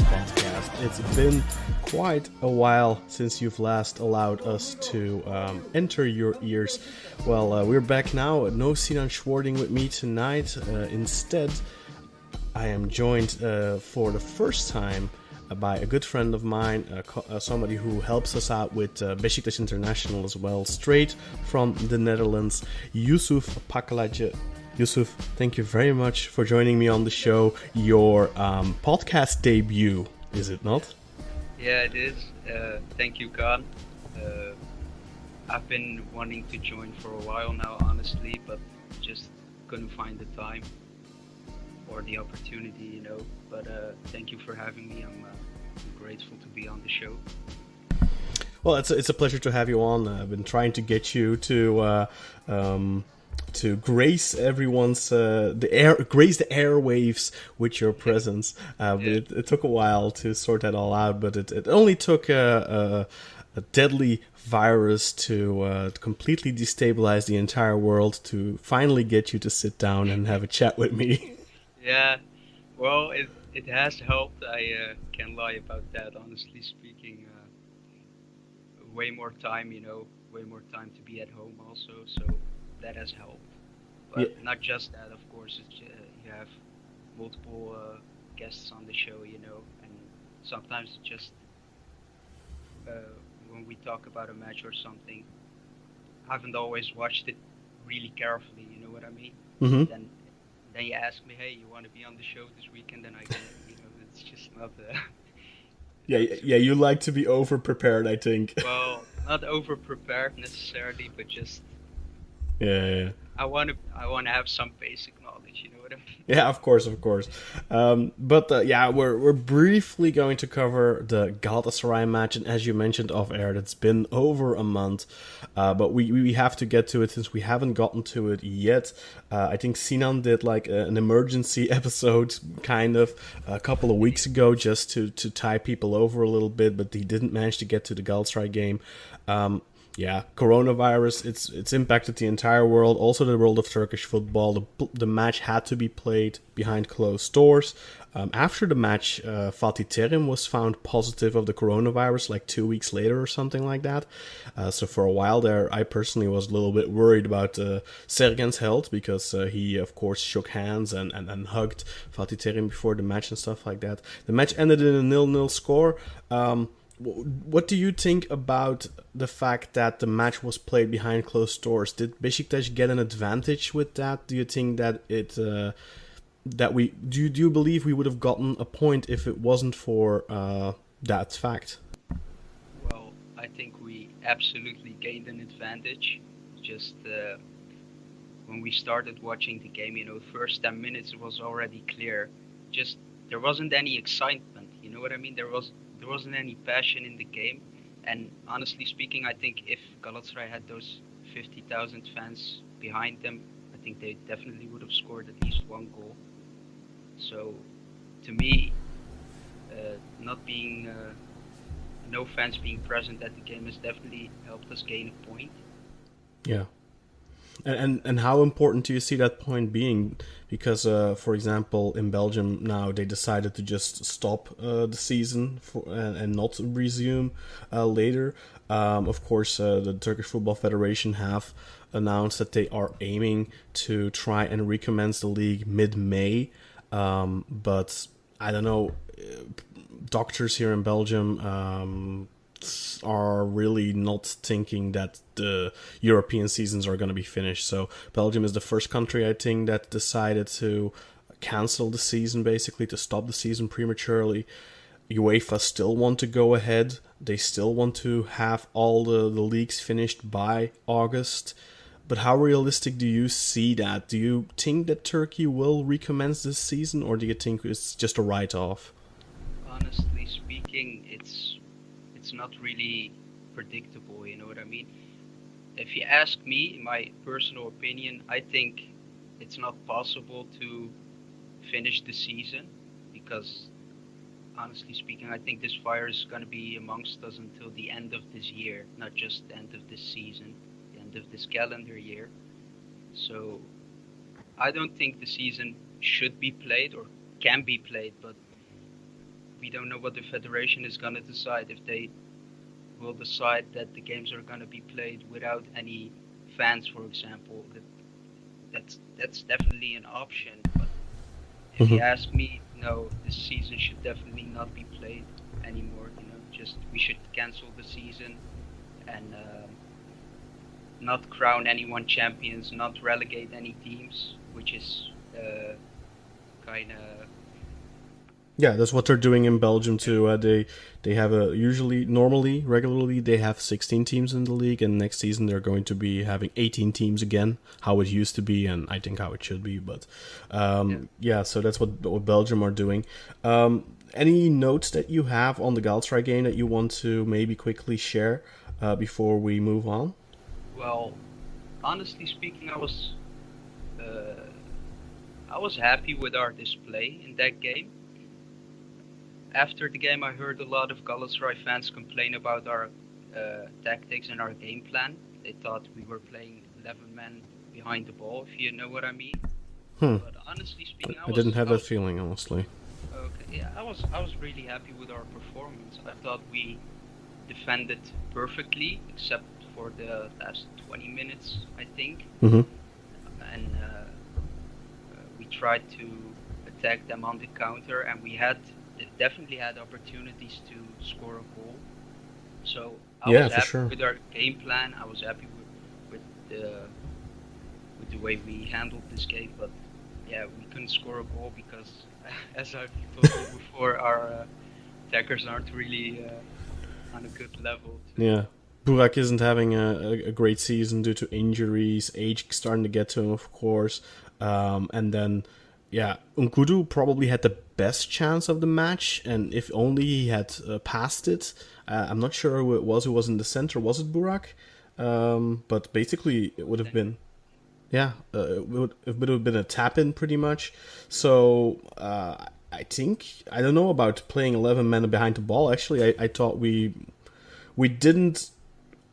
podcast. It's been quite a while since you've last allowed us to enter your ears. Well, we're back now. No Sinan Schwarting with me tonight. Instead, I am joined for the first time by a good friend of mine, somebody who helps us out with Besiktas International as well, straight from the Netherlands, Yusuf Pakalaje. Yusuf, thank you very much for joining me on the show. Your podcast debut, is it not? Yeah, it is. Thank you, Kaan. I've been wanting to join for a while now, honestly, but just couldn't find the time or the opportunity, But thank you for having me. I'm grateful to be on the show. Well, it's a pleasure to have you on. I've been trying to get you to grace everyone's grace the airwaves with your presence. But it took a while to sort that all out. But it only took a deadly virus to completely destabilize the entire world to finally get you to sit down and have a chat with me. Yeah, well, it has helped. I can't lie about that. Honestly speaking, way more time, way more time to be at home also. So that has helped. But not just that, of course. It's, you have multiple guests on the show, and sometimes it's just when we talk about a match or something, I haven't always watched it really carefully. You know what I mean? Mm-hmm. Then you ask me, hey, you want to be on the show this weekend? And I can, it's just not. Yeah. You like to be over prepared, I think. Well, not over prepared necessarily, but just. Yeah. I want to have some basic knowledge, you know what I mean? Yeah, of course. But we're briefly going to cover the Galatasaray match, and as you mentioned off air, it's been over a month, but we have to get to it since we haven't gotten to it yet. I think Sinan did like an emergency episode kind of a couple of weeks ago just to tie people over a little bit, but he didn't manage to get to the Galatasaray game. Yeah, coronavirus, it's impacted the entire world, also the world of Turkish football. The match had to be played behind closed doors. After the match, Fatih Terim was found positive of the coronavirus like 2 weeks later or something like that. So for a while there, I personally was a little bit worried about Sergen's health because he, of course, shook hands and hugged Fatih Terim before the match and stuff like that. The match ended in a 0-0 score. What do you think about the fact that the match was played behind closed doors? Did Besiktas get an advantage with that? Do you think that do you believe we would have gotten a point if it wasn't for that fact? Well, I think we absolutely gained an advantage. Just when we started watching the game, first 10 minutes it was already clear. Just there wasn't any excitement. You know what I mean? There wasn't any passion in the game, and honestly speaking, I think if Galatasaray had those 50,000 fans behind them, I think they definitely would have scored at least one goal. So, to me, no fans being present at the game has definitely helped us gain a point. Yeah. And how important do you see that point being? Because, for example, in Belgium now they decided to just stop the season and not resume later. Of course, the Turkish Football Federation have announced that they are aiming to try and recommence the league mid-May. But I don't know, doctors here in Belgium are really not thinking that the European seasons are going to be finished. So Belgium is the first country, I think, that decided to cancel the season, basically to stop the season prematurely. UEFA still want to go ahead. They still want to have all the leagues finished by August. But how realistic do you see that? Do you think that Turkey will recommence this season, or do you think it's just a write-off? Honestly speaking, it's not really predictable, you know what I mean? If you ask me, in my personal opinion, I think it's not possible to finish the season because, honestly speaking, I think this virus is going to be amongst us until the end of this year, not just the end of this season, the end of this calendar year. So I don't think the season should be played or can be played, but we don't know what the federation is gonna decide. If they will decide that the games are gonna be played without any fans, for example, that's definitely an option. But if you ask me, no, this season should definitely not be played anymore. Just we should cancel the season and not crown anyone champions, not relegate any teams, which is kind of. Yeah, that's what they're doing in Belgium too. They have regularly they have 16 teams in the league, and next season they're going to be having 18 teams again, how it used to be, and I think how it should be. But yeah, so that's what Belgium are doing. Any notes that you have on the Galatasaray game that you want to maybe quickly share before we move on? Well, honestly speaking, I was happy with our display in that game. After the game, I heard a lot of Galatasaray fans complain about our tactics and our game plan. They thought we were playing 11 men behind the ball, if you know what I mean. But honestly speaking, I didn't have that feeling, honestly. Okay, yeah, I was really happy with our performance. I thought we defended perfectly, except for the last 20 minutes, I think. And we tried to attack them on the counter, and we definitely had opportunities to score a goal. So I was happy with our game plan. I was happy with the way we handled this game. But yeah, we couldn't score a goal because, as I've told you before, our attackers aren't really on a good level. Yeah. Burak isn't having a great season due to injuries, age starting to get to him, of course. And then, yeah, Nkudu probably had the best chance of the match, and if only he had passed it. I'm not sure who it was in the center. Was it Burak? But basically, it would have been... Yeah, it would have been a tap-in pretty much. So I don't know about playing 11 men behind the ball. Actually, I thought we didn't.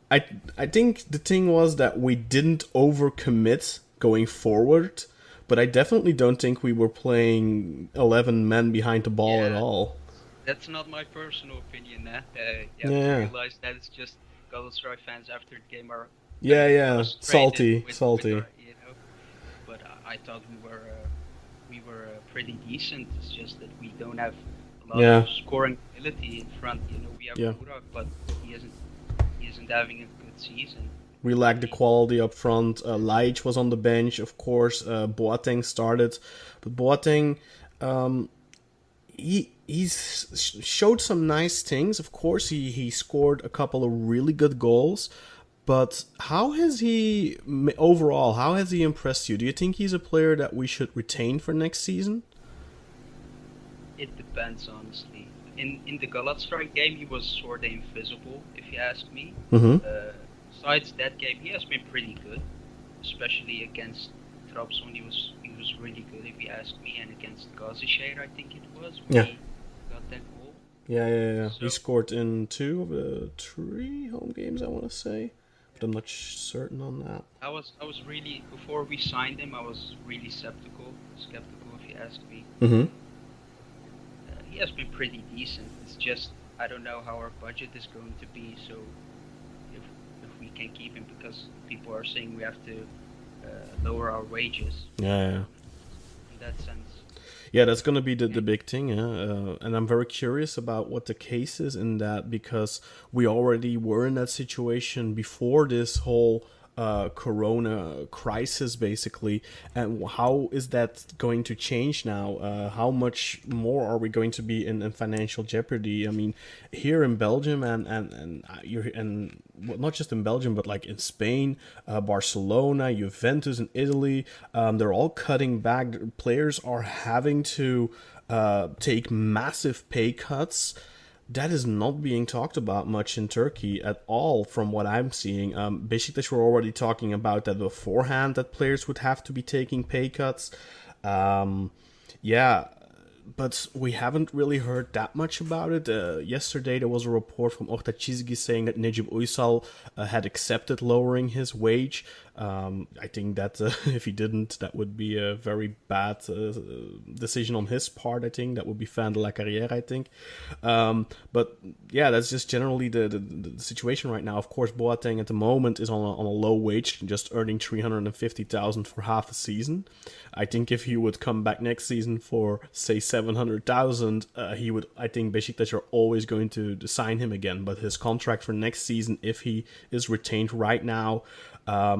I think the thing was that we didn't overcommit going forward, but I definitely don't think we were playing 11 men behind the ball at all. That's not my personal opinion. You have to realize that it's just Galatasaray fans after the game are salty. But I thought we were pretty decent. It's just that we don't have a lot of scoring ability in front. We have Burak, but he isn't having a good season. We lacked the quality up front. Laic was on the bench, of course. Boateng started, but Boateng, he's showed some nice things. Of course, he scored a couple of really good goals. But how has he impressed you? Do you think he's a player that we should retain for next season? It depends, honestly. In the Galatasaray game, he was sort of invisible, if you ask me. Besides that game, he has been pretty good, especially against Trabzon. He was really good, if you ask me, and against Galatasaray, I think it was. He got that goal. Yeah. So, he scored in 2 of the 3 home games, I want to say. But I'm not certain on that. I was really, before we signed him, I was really skeptical if you ask me. He has been pretty decent. It's just I don't know how our budget is going to be. So if we can keep him, because people are saying we have to lower our wages. Yeah. In that sense. Yeah, that's going to be the big thing, and I'm very curious about what the case is in that, because we already were in that situation before this whole corona crisis, basically, and how is that going to change now? How much more are we going to be in financial jeopardy? I mean, here in Belgium and not just in Belgium, but like in Spain, Barcelona, Juventus in Italy, they're all cutting back. Players are having to take massive pay cuts. That is not being talked about much in Turkey at all, from what I'm seeing. Besiktas were already talking about that beforehand, that players would have to be taking pay cuts. But we haven't really heard that much about it. Yesterday there was a report from Orta Çizgi saying that Necip Uysal had accepted lowering his wage. I think that if he didn't, that would be a very bad decision on his part. I think that would be fin de la carrière, I think. But yeah, that's just generally the situation right now. Of course, Boateng at the moment is on a low wage, just earning 350,000 for half a season. I think if he would come back next season for say 700,000, he would. I think Besiktas are always going to sign him again. But his contract for next season, if he is retained right now,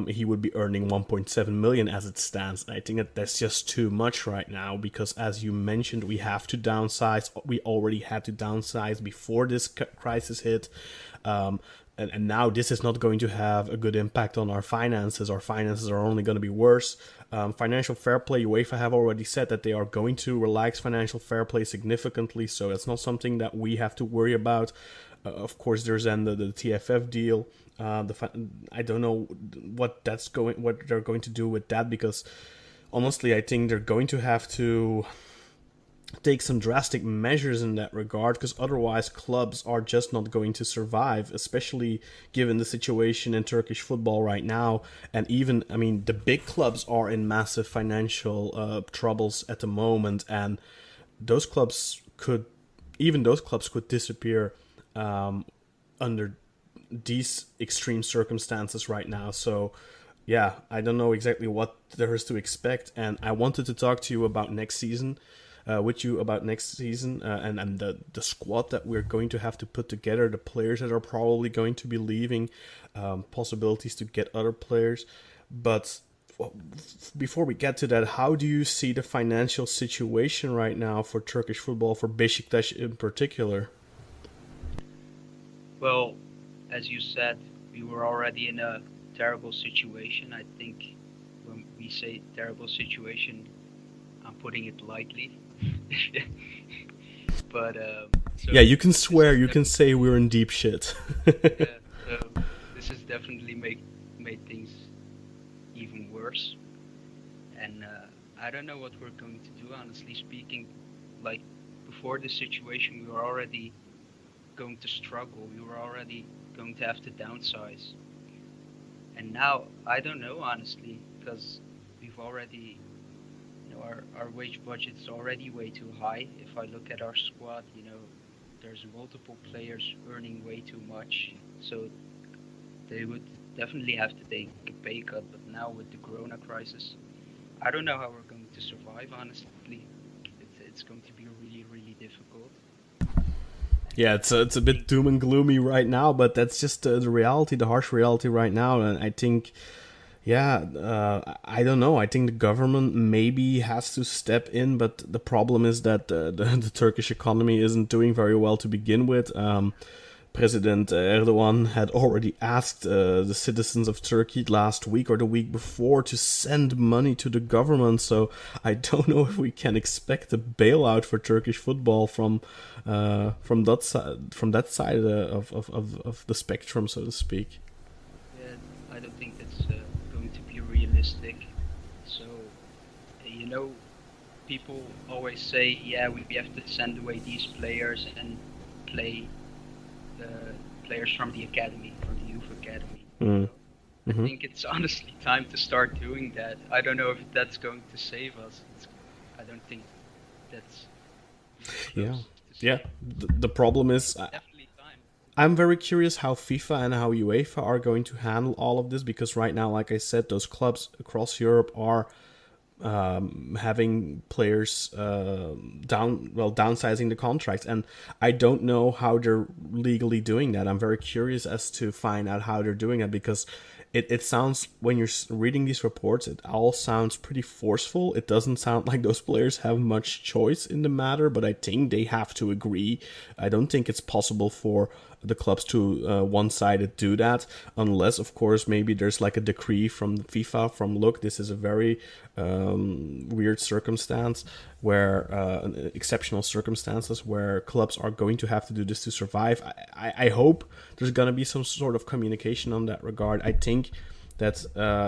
he would be earning 1.7 million as it stands. And I think that that's just too much right now because, as you mentioned, we have to downsize. We already had to downsize before this crisis hit. And now this is not going to have a good impact on our finances. Our finances are only going to be worse. Financial fair play, UEFA have already said that they are going to relax financial fair play significantly. So it's not something that we have to worry about. Of course, there's then the TFF deal. I don't know what they're going to do with that, because honestly, I think they're going to have to take some drastic measures in that regard, because otherwise clubs are just not going to survive, especially given the situation in Turkish football right now. And even, I mean, the big clubs are in massive financial troubles at the moment, and those clubs could disappear under these extreme circumstances right now. So yeah, I don't know exactly what there is to expect, and I wanted to talk to you about next season. And the squad that we're going to have to put together, the players that are probably going to be leaving, possibilities to get other players. But before we get to that, how do you see the financial situation right now for Turkish football, for Besiktas in particular? Well, as you said, we were already in a terrible situation. I think when we say terrible situation, I'm putting it lightly. But so yeah, you can swear, you can say we're in deep shit. Yeah, so this has definitely made things even worse. And I don't know what we're going to do, honestly speaking. Like, before this situation, we were already going to struggle. We were already going to have to downsize. And now, I don't know, honestly, because we've already, our wage budget's already way too high. If I look at our squad, there's multiple players earning way too much. So they would definitely have to take a pay cut. But now with the Corona crisis, I don't know how we're going to survive, honestly. It's going to be really, really difficult. Yeah, it's a bit doom and gloomy right now, but that's just the reality, the harsh reality right now. And I think, I don't know. I think the government maybe has to step in, but the problem is that the Turkish economy isn't doing very well to begin with. President Erdogan had already asked the citizens of Turkey last week or the week before to send money to the government. So I don't know if we can expect a bailout for Turkish football from that side of the spectrum, so to speak. Yeah, I don't think that's going to be realistic. So, people always say, yeah, we have to send away these players and play the players from the academy, from the youth academy. I think it's honestly time to start doing that. I don't know if that's going to save us. I don't think that's yeah. The problem is, definitely time. I'm very curious how FIFA and how UEFA are going to handle all of this, because right now, like I said, those clubs across Europe are having players downsizing the contracts, and I don't know how they're legally doing that. I'm very curious as to find out how they're doing it, because it sounds, when you're reading these reports, it all sounds pretty forceful. It doesn't sound like those players have much choice in the matter, but I think they have to agree. I don't think it's possible for the clubs to one-sided do that, unless, of course, maybe there's like a decree from FIFA from, look, this is a very weird circumstance where exceptional circumstances where clubs are going to have to do this to survive. I hope there's going to be some sort of communication on that regard. I think that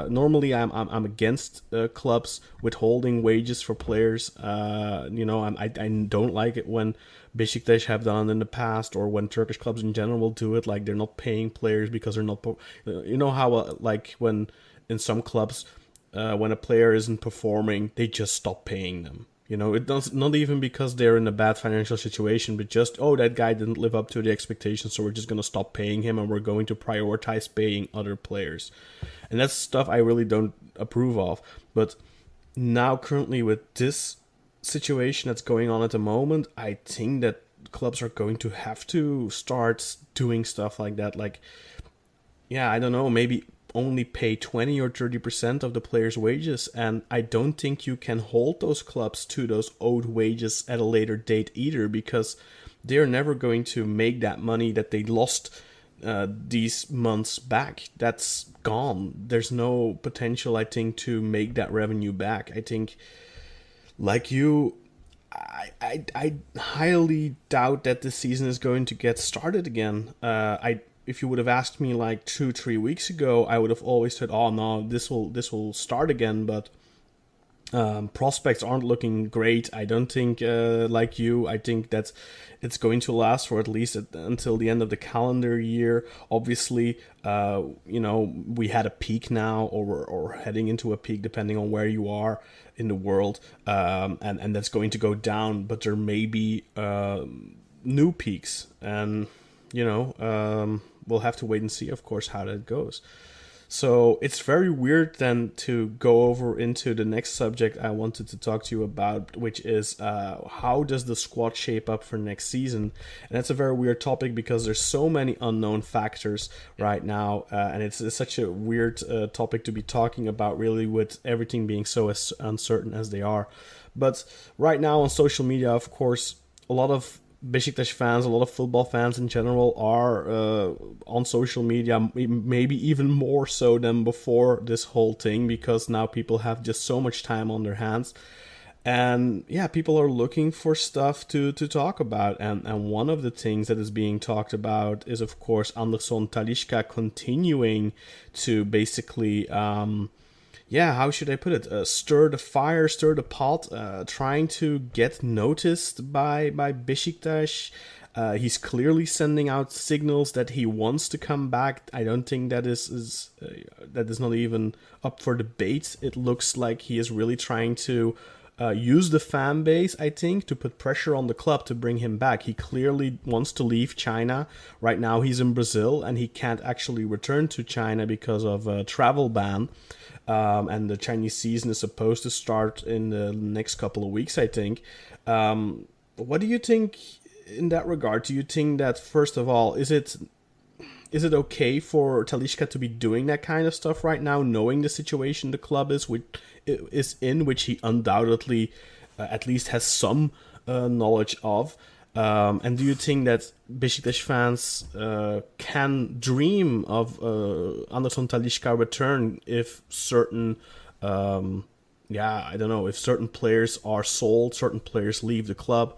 normally I'm against clubs withholding wages for players. I don't like it when Besiktas have done in the past, or when Turkish clubs in general do it. Like, they're not paying players because they're not. You know how like when in some clubs, when a player isn't performing, they just stop paying them. You know, it does not even because they're in a bad financial situation, but just, oh, that guy didn't live up to the expectations, so we're just going to stop paying him and we're going to prioritize paying other players. And that's stuff I really don't approve of. But now, currently, with this situation that's going on at the moment, I think that clubs are going to have to start doing stuff like that. Like, yeah, I don't know, maybe only pay 20 or 30% of the players' wages. And I don't think you can hold those clubs to those owed wages at a later date either, because they're never going to make that money that they lost these months back. That's gone. There's no potential, I think, to make that revenue back. I think, like you, I highly doubt that the season is going to get started again. If you would have asked me like 2-3 weeks ago, I would have always said, "Oh no, this will start again." But prospects aren't looking great. I don't think, like you, I think that it's going to last for at least until the end of the calendar year. Obviously, we had a peak now, or heading into a peak, depending on where you are in the world, and that's going to go down. But there may be new peaks, and we'll have to wait and see, of course, how that goes. So it's very weird then to go over into the next subject I wanted to talk to you about, which is how does the squad shape up for next season? And that's a very weird topic because there's so many unknown factors right now, and it's such a weird topic to be talking about, really, with everything being so uncertain as they are. But right now on social media, of course, a lot of Besiktas fans, a lot of football fans in general, are on social media, maybe even more so than before this whole thing, because now people have just so much time on their hands. And yeah, people are looking for stuff to talk about. And one of the things that is being talked about is, of course, Anderson Talisca continuing to basically how should I put it? Stir the fire, stir the pot, trying to get noticed by Besiktas. He's clearly sending out signals that he wants to come back. I don't think that is not even up for debate. It looks like he is really trying to use the fan base, I think, to put pressure on the club to bring him back. He clearly wants to leave China. Right now he's in Brazil and he can't actually return to China because of a travel ban. And the Chinese season is supposed to start in the next couple of weeks, I think. What do you think in that regard? Do you think that, first of all, is it okay for Talisca to be doing that kind of stuff right now, knowing the situation the club is in, which he undoubtedly at least has some knowledge of? And do you think that Besiktas fans can dream of Anderson Talisca return if certain, if certain players are sold, certain players leave the club?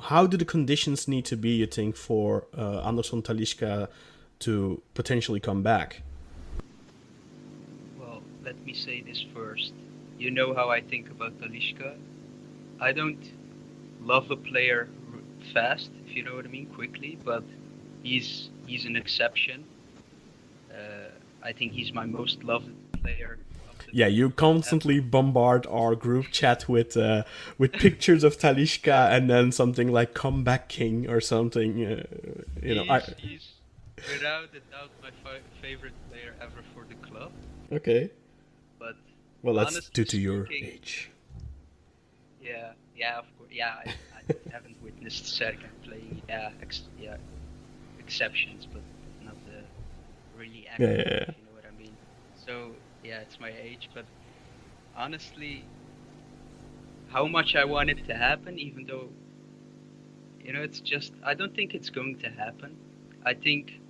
How do the conditions need to be, you think, for Anderson Talisca to potentially come back? Well, let me say this first. You know how I think about Talisca. I don't love a player fast, if you know what I mean, quickly, but he's an exception. I think he's my most loved player. Yeah, you constantly bombard our group chat with pictures of Talisca and then something like "Comeback King" or something. He's without a doubt my favorite player ever for the club. Okay. But well, that's due to your age. Yeah, of course. Yeah, I haven't witnessed Serkan playing. Exceptions, but not really active. If you know what I mean. So yeah, it's my age, but honestly, how much I want it to happen, even though, it's just, I don't think it's going to happen. I think,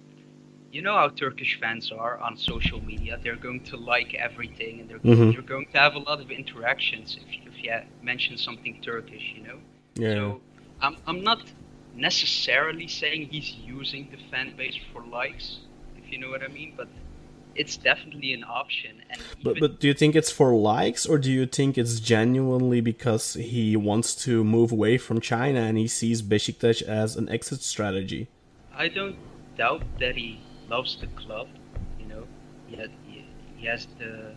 you know how Turkish fans are on social media. They're going to like everything, and they're going to have a lot of interactions if you mention something Turkish, Yeah. So I'm not necessarily saying he's using the fan base for likes, if you know what I mean, but it's definitely an option. And but do you think it's for likes, or do you think it's genuinely because he wants to move away from China and he sees Besiktas as an exit strategy? I don't doubt that he loves the club. he had the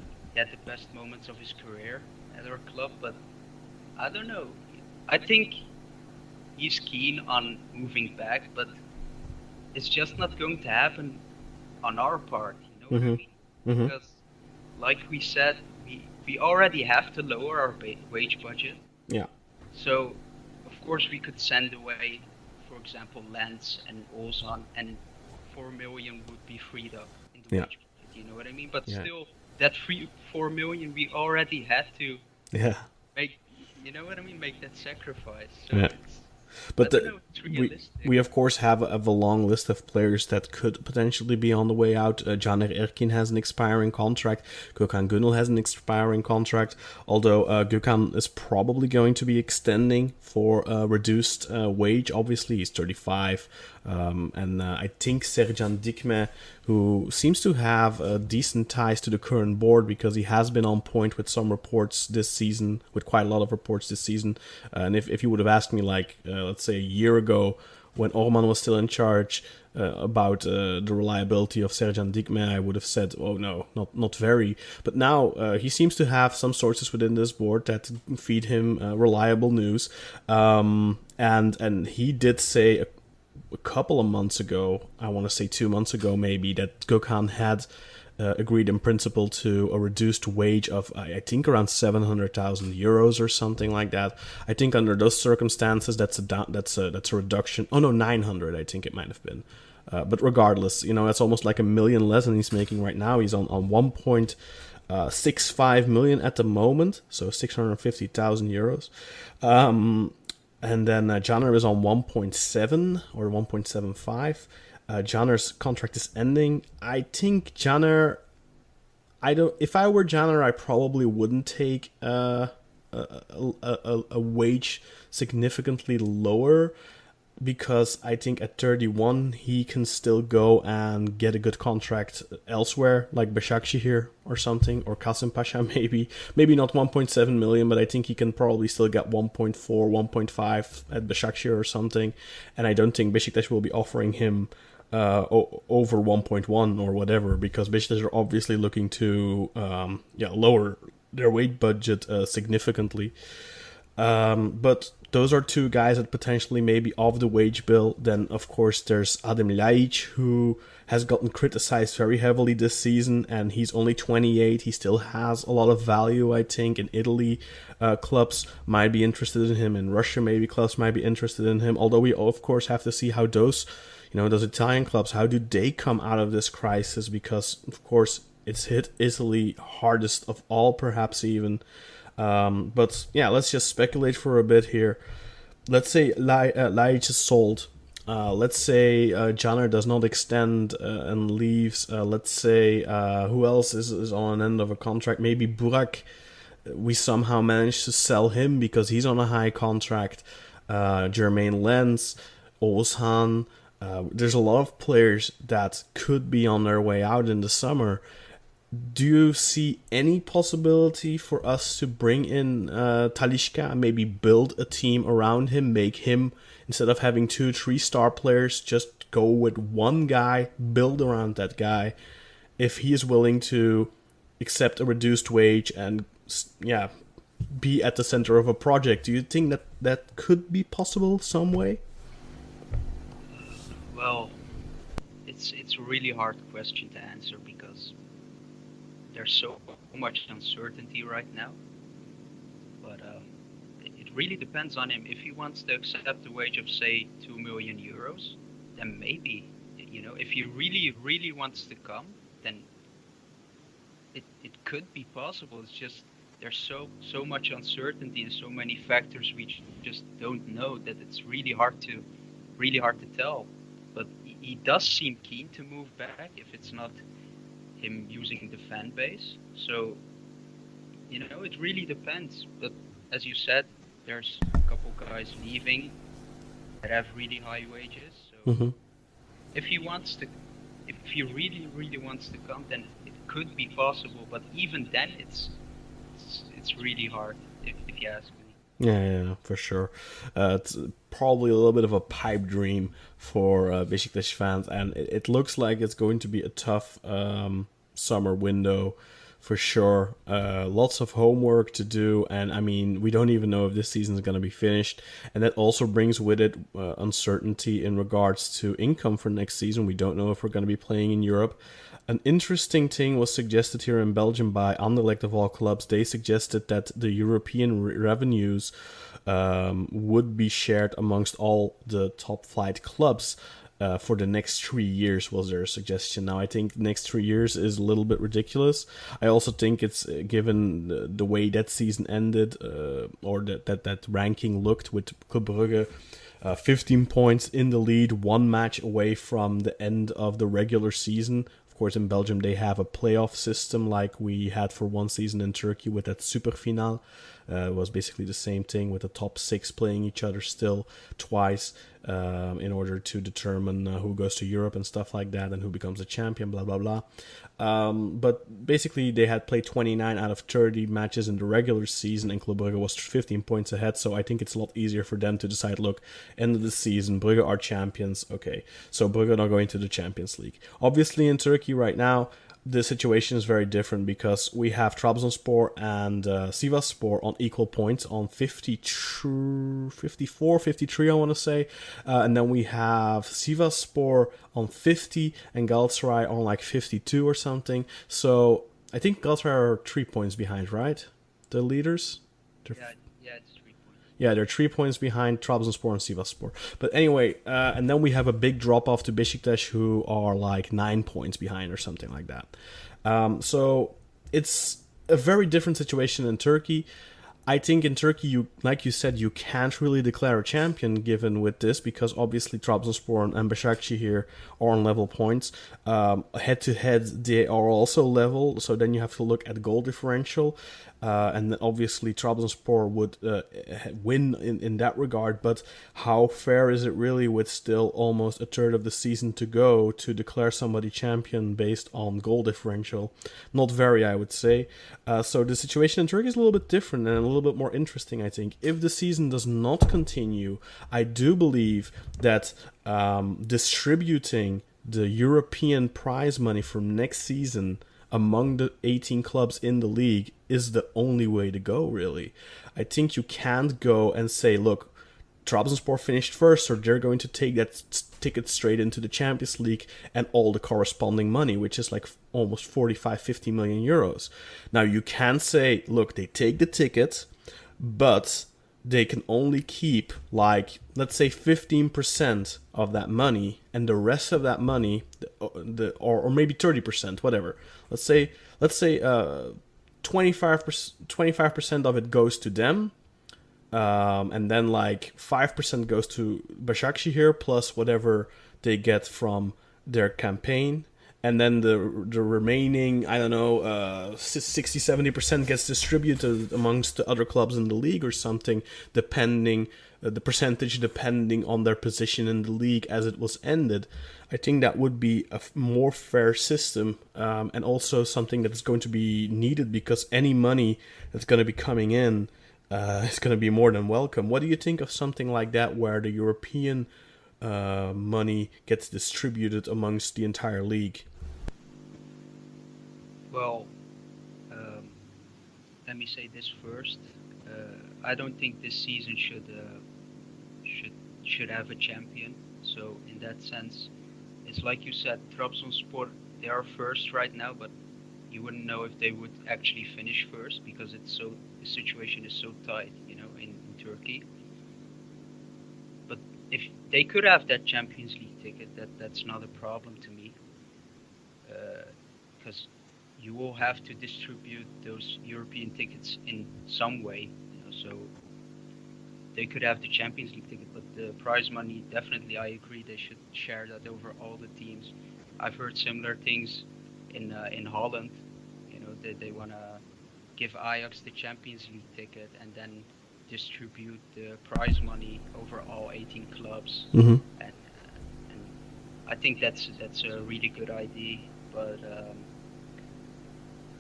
best moments of his career at our club, but I don't know. I think he's keen on moving back, but it's just not going to happen on our part. You know what I Mm-hmm. mean? Mm-hmm. Because, like we said, we already have to lower our wage budget. Yeah. So, of course, we could send away, for example, Lens and Ozan, and 4 million would be freed up in the Yeah. wage budget. You know what I mean? But Yeah. still, that 4 million we already had to Yeah. make. You know what I mean? Make that sacrifice. So Yeah. it's. I But don't know. It's we realistic. we of course have a long list of players that could potentially be on the way out. Caner Erkin has an expiring contract. Gökhan Gönül has an expiring contract. Although Gökhan is probably going to be extending for a reduced wage. Obviously, he's 35. And I think Sercan Dikme, who seems to have decent ties to the current board because he has been on point with some reports this season, with quite a lot of reports this season. And if you would have asked me, like, let's say a year ago, when Orman was still in charge, about the reliability of Sercan Dikme, I would have said, oh no, not very. But now he seems to have some sources within this board that feed him reliable news. And he did say a couple of months ago, I want to say 2 months ago maybe, that Gökhan had agreed in principle to a reduced wage of, I think, around 700,000 euros or something like that. I think under those circumstances, that's a reduction. Oh no, 900, I think it might have been. But regardless, that's almost like a million less than he's making right now. He's on 1.65 million at the moment, so 650,000 euros. And then Janner is on 1.7 or 1.75. Janner's contract is ending. I think Janner. If I were Janner, I probably wouldn't take a wage significantly lower, because I think at 31 he can still go and get a good contract elsewhere, like Başakşehir or something, or Kasımpaşa maybe not 1.7 million, but I think he can probably still get 1.4, 1.5 at Başakşehir or something, and I don't think Besiktas will be offering him over 1.1 or whatever, because Besiktas are obviously looking to lower their weight budget significantly. But those are two guys that potentially may be off the wage bill. Then, of course, there's Adem Ljajic, who has gotten criticized very heavily this season, and he's only 28. He still has a lot of value, I think. In Italy, clubs might be interested in him. In Russia, maybe clubs might be interested in him. Although we, of course, have to see how those Italian clubs, how do they come out of this crisis? Because, of course, it's hit Italy hardest of all, perhaps even. But yeah, let's just speculate for a bit here. Let's say Ljajic is sold. Let's say Janner does not extend and leaves. Let's say who else is on an end of a contract? Maybe Burak. We somehow managed to sell him because he's on a high contract. Jermaine Lens, Ozan. There's a lot of players that could be on their way out in the summer. Do you see any possibility for us to bring in Talisca and maybe build a team around him, make him, instead of having 2-3 star players, just go with one guy, build around that guy, if he is willing to accept a reduced wage and be at the center of a project? Do you think that could be possible some way? Well, it's a really hard question to answer because there's so much uncertainty right now. But it really depends on him. If he wants to accept a wage of, say, 2 million euros, then maybe, if he really, really wants to come, then it could be possible. It's just there's so much uncertainty and so many factors we just don't know that it's really hard to tell. But he does seem keen to move back if it's not him using the fan base. So, it really depends. But as you said, there's a couple guys leaving that have really high wages. So Mm-hmm. if he really, really wants to come, then it could be possible. But even then, it's really hard, if you ask me. Yeah, for sure. It's probably a little bit of a pipe dream for Besiktas fans, and it looks like it's going to be a tough summer window for sure. Lots of homework to do, and I mean, we don't even know if this season is going to be finished, and that also brings with it uncertainty in regards to income for next season. We don't know if we're going to be playing in Europe. An interesting thing was suggested here in Belgium by Anderlecht of all clubs. They suggested that the European revenues would be shared amongst all the top flight clubs for the next 3 years, was their suggestion. Now, I think the next 3 years is a little bit ridiculous. I also think it's given the way that season ended, or that ranking looked with Club Brugge 15 points in the lead, one match away from the end of the regular season. Of course, in Belgium, they have a playoff system like we had for one season in Turkey with that Superfinal. It was basically the same thing with the top 6 playing each other still twice in order to determine who goes to Europe and stuff like that and who becomes a champion, blah, blah, blah. But basically, they had played 29 out of 30 matches in the regular season, and Club Brugge was 15 points ahead. So I think it's a lot easier for them to decide, look, end of the season, Brugge are champions. Okay, so Brugge are going to the Champions League. Obviously, in Turkey right now, the situation is very different because we have Trabzonspor and Sivasspor on equal points on 54, 53, I want to say. And then we have Sivasspor on 50 and Galatasaray on like 52 or something. So I think Galatasaray are 3 points behind, right? The leaders? Yeah, it's 3 points. Yeah, they're 3 points behind Trabzonspor and Sivasspor. But anyway, and then we have a big drop-off to Besiktas, who are like 9 points behind or something like that. So it's a very different situation in Turkey. I think in Turkey, like you said, you can't really declare a champion given with this, because obviously Trabzonspor and Besiktas here are on level points. Head-to-head, they are also level, so then you have to look at goal differential. And then obviously Trabzonspor would win in that regard, but how fair is it really with still almost a third of the season to go to declare somebody champion based on goal differential? Not very, I would say. So the situation in Turkey is a little bit different and a little bit more interesting, I think. If the season does not continue, I do believe that distributing the European prize money from next season among the 18 clubs in the league is the only way to go, really. I think you can't go and say, look, Trabzonspor finished first, so they're going to take that ticket straight into the Champions League and all the corresponding money, which is like almost 45-50 million euros. Now, you can say, look, they take the ticket, but they can only keep, like, let's say 15% of that money, and the rest of that money, or maybe 30%, whatever. Let's say 25% of it goes to them, and then like 5% goes to Besiktas here, plus whatever they get from their campaign. And then the remaining, I don't know, 60-70% gets distributed amongst the other clubs in the league or something, depending, the percentage depending on their position in the league as it was ended. I think that would be a more fair system, and also something that is going to be needed, because any money that's going to be coming in is going to be more than welcome. What do you think of something like that, where the European money gets distributed amongst the entire league? Well, let me say this first. I don't think this season should have a champion. So in that sense, it's like you said, Trabzonspor, they are first right now, but you wouldn't know if they would actually finish first, because the situation is so tight, in Turkey. But if they could have that Champions League ticket, that's not a problem to me, because you will have to distribute those European tickets in some way, so they could have the Champions League ticket, but the prize money, definitely, I agree, they should share that over all the teams. I've heard similar things in Holland, they want to give Ajax the Champions League ticket and then distribute the prize money over all 18 clubs. Mm-hmm. And I think that's a really good idea, but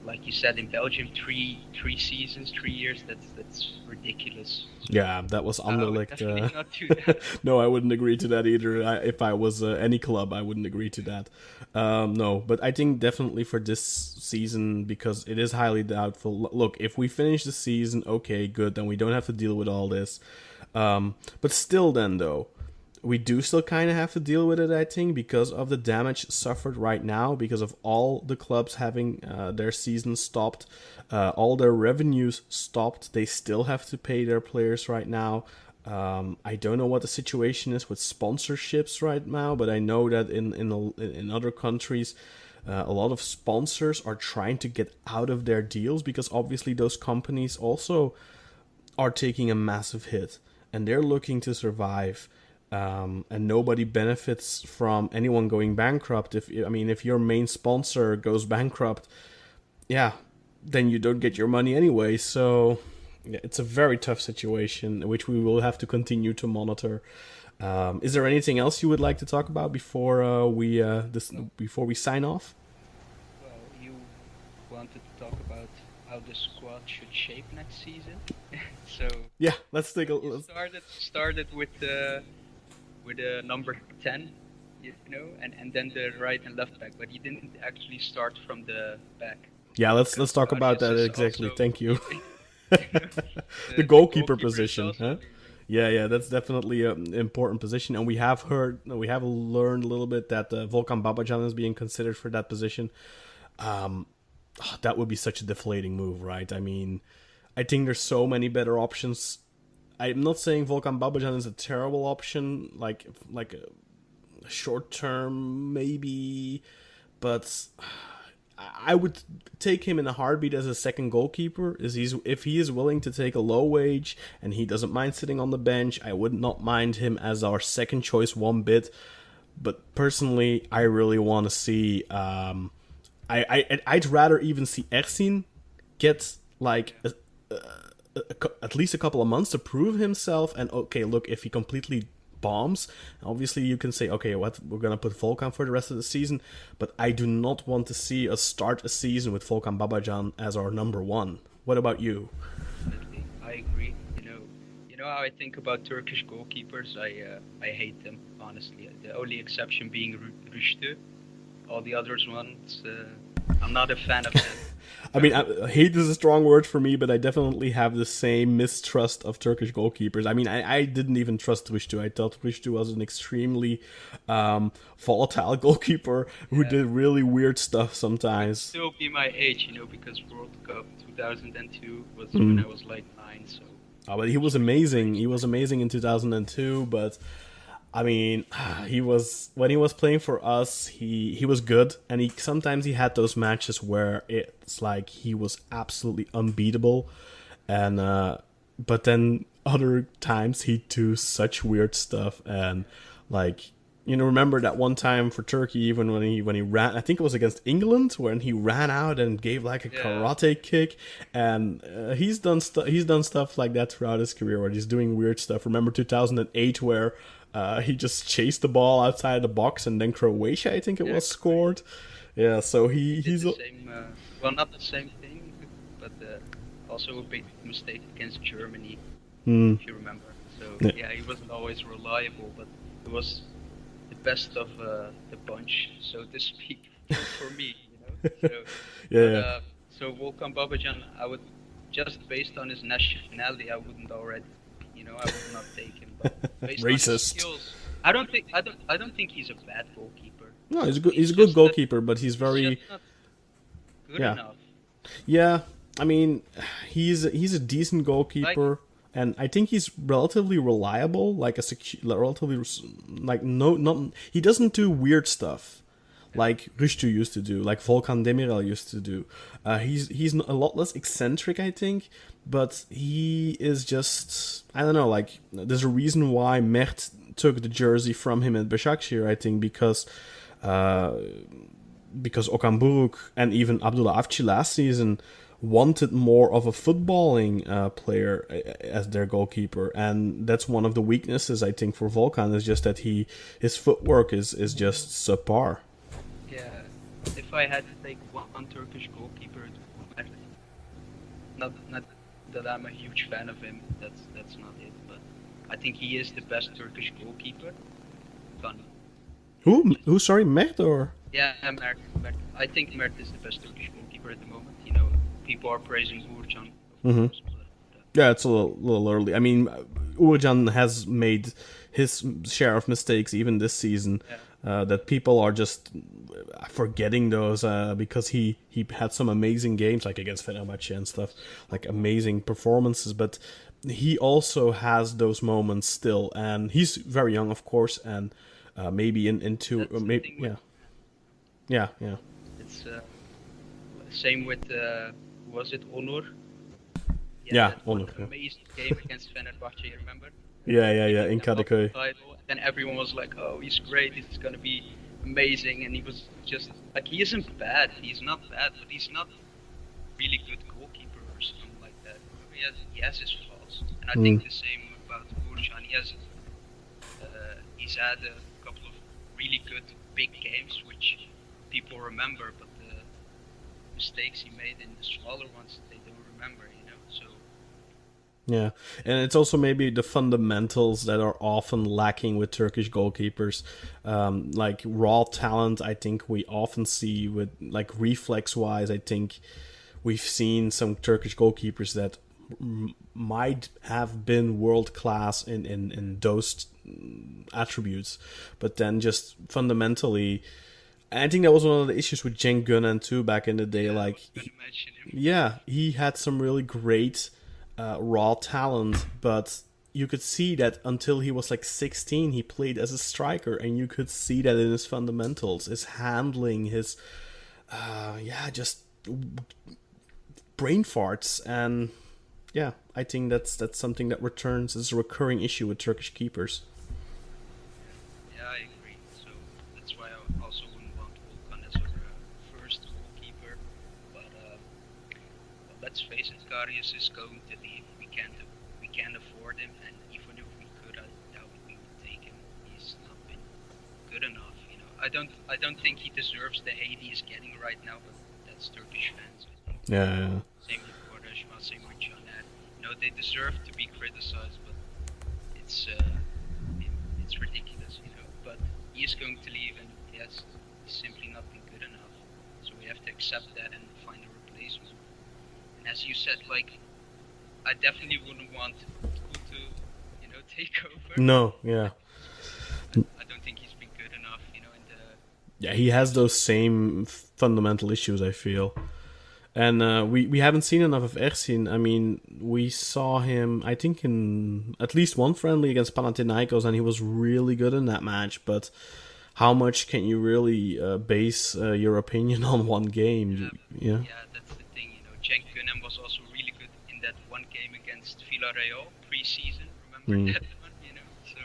like you said, in Belgium, three seasons, 3 years. That's ridiculous. Yeah, that was I would Anderlecht. definitely not do that. No, I wouldn't agree to that either. If I was any club, I wouldn't agree to that. No, but I think definitely for this season, because it is highly doubtful. Look, if we finish the season, okay, good, then we don't have to deal with all this. But still, then though, we do still kind of have to deal with it, I think, because of the damage suffered right now, because of all the clubs having their season stopped, all their revenues stopped. They still have to pay their players right now. I don't know what the situation is with sponsorships right now, but I know that in other countries, a lot of sponsors are trying to get out of their deals, because obviously those companies also are taking a massive hit and they're looking to survive. And nobody benefits from anyone going bankrupt. If your main sponsor goes bankrupt, yeah, then you don't get your money anyway. So yeah, it's a very tough situation, which we will have to continue to monitor. Is there anything else you would like to talk about before before we sign off? Well, you wanted to talk about how the squad should shape next season. So Yeah, let's take a you let's, started with the number 10, and then the right and left back, but he didn't actually start from the back. yeah, let's talk about that Is exactly. also Thank you. The the goalkeeper goalkeeper is position, also huh? Yeah, that's definitely an important position, and we have learned a little bit that Volkan Babacan is being considered for that position. Um, that would be such a deflating move, right? I mean, I think there's so many better options. I'm not saying Volkan Babacan is a terrible option, like a short term maybe, but I would take him in a heartbeat as a second goalkeeper. If he is willing to take a low wage and he doesn't mind sitting on the bench, I would not mind him as our second choice one bit. But personally, I really want to see. I'd rather even see Ersin get like at least a couple of months to prove himself. And okay, look, if he completely bombs, obviously you can say, okay, what, we're gonna put Volkan for the rest of the season. But I do not want to see us start a season with Volkan Babacan as our number one. What about you? Definitely, I agree. You know how I think about Turkish goalkeepers. I hate them, honestly. The only exception being Rüştü. All the others ones, I'm not a fan of them. I mean, hate is a strong word for me, but I definitely have the same mistrust of Turkish goalkeepers. I mean, I didn't even trust Rüştü. I thought Rüştü was an extremely volatile goalkeeper who did really weird stuff sometimes. Still be my age, because World Cup 2002 was when I was like 9. So. Oh, but he was amazing. He was amazing in 2002, but I mean, when he was playing for us, he was good, and sometimes he had those matches where it's like he was absolutely unbeatable, and but then other times he'd do such weird stuff, and like, remember that one time for Turkey, even when he ran, I think it was against England, when he ran out and gave like a karate kick, and he's done stuff like that throughout his career, where he's doing weird stuff. Remember 2008 where he just chased the ball outside the box, and then Croatia, I think it was, scored. Yeah, so he's the same. Well, not the same thing, but also a big mistake against Germany, if you remember. So yeah, he wasn't always reliable, but it was the best of the bunch, so to speak, for me. So, so Volkan Babacan, I would, just based on his nationality, I wouldn't already. I would not take him. But based Racist. on his skills, I don't think he's a bad goalkeeper. No, he's a good goalkeeper, but he's very just not good enough. Yeah, I mean, he's a decent goalkeeper, and I think he's relatively reliable. He doesn't do weird stuff like Rüştü used to do, like Volkan Demirel used to do. He's a lot less eccentric, I think, but he is just, I don't know, like, there's a reason why Mert took the jersey from him at Besiktas, I think, because Okan Buruk and even Abdullah Avci last season wanted more of a footballing player as their goalkeeper, and that's one of the weaknesses, I think, for Volkan, is just that his footwork is just subpar. Yeah, if I had to take one Turkish goalkeeper, it not that I'm a huge fan of him. That's not it. But I think he is the best Turkish goalkeeper. Kaan. Who? Sorry, Mert or? Yeah, Mert. I think Mert is the best Turkish goalkeeper at the moment. People are praising Uğurcan, of Mm-hmm. course, but Yeah, it's a little early. I mean, Uğurcan has made his share of mistakes even this season. yeah, That people are just forgetting those because he had some amazing games like against Fenerbahce and stuff, like amazing performances. But he also has those moments still, and he's very young, of course, and maybe into that's the maybe thing with yeah. it's same with was it Onur? Yeah, Yeah, that one Onur, yeah. amazing game against Fenerbahce. You remember? Yeah, in And won Kadıköy. the title, and everyone was like, "Oh, he's great. He's gonna be amazing." And he was just like, he isn't bad. He's not bad, but he's not really good goalkeeper or something like that. He has his flaws, and I think the same about Uğurcan. He's had a couple of really good big games, which people remember, but the mistakes he made in the smaller ones, they don't remember. So Yeah, and it's also maybe the fundamentals that are often lacking with Turkish goalkeepers, like raw talent. I think we often see with like reflex wise. I think we've seen some Turkish goalkeepers that might have been world class in those attributes, but then just fundamentally. I think that was one of the issues with Cenk Gönen too back in the day. yeah, I Like, was gonna mention him. yeah, he had some really great raw talent, but you could see that until he was like 16, he played as a striker, and you could see that in his fundamentals, his handling, his just brain farts, and yeah, I think that's something that returns as a recurring issue with Turkish keepers. Yeah, I agree. So that's why I also wouldn't want Volkan as our first goalkeeper. But let's face it, Karius is going to leave. We can't afford him, and even if we could, I doubt we would take him. He's not been good enough. I don't think he deserves the hate he's getting right now. But that's Turkish fans. I think. Yeah, Same with Quaresma, same with Caner. They deserve to be criticized, but it's ridiculous. But he is going to leave, and yes, he's simply not been good enough. So we have to accept that and find a replacement. And as you said, like, I definitely wouldn't want Utku to, take over. no, yeah. I don't think he's been good enough, in the Yeah, he has those same fundamental issues, I feel. And we haven't seen enough of Ersin. I mean, we saw him, I think, in at least one friendly against Panathinaikos, and he was really good in that match. But how much can you really base your opinion on one game? Yeah. Yeah, that's the thing. Cenk Gönen was also really good in that one game against Villarreal pre-season. Remember that one? So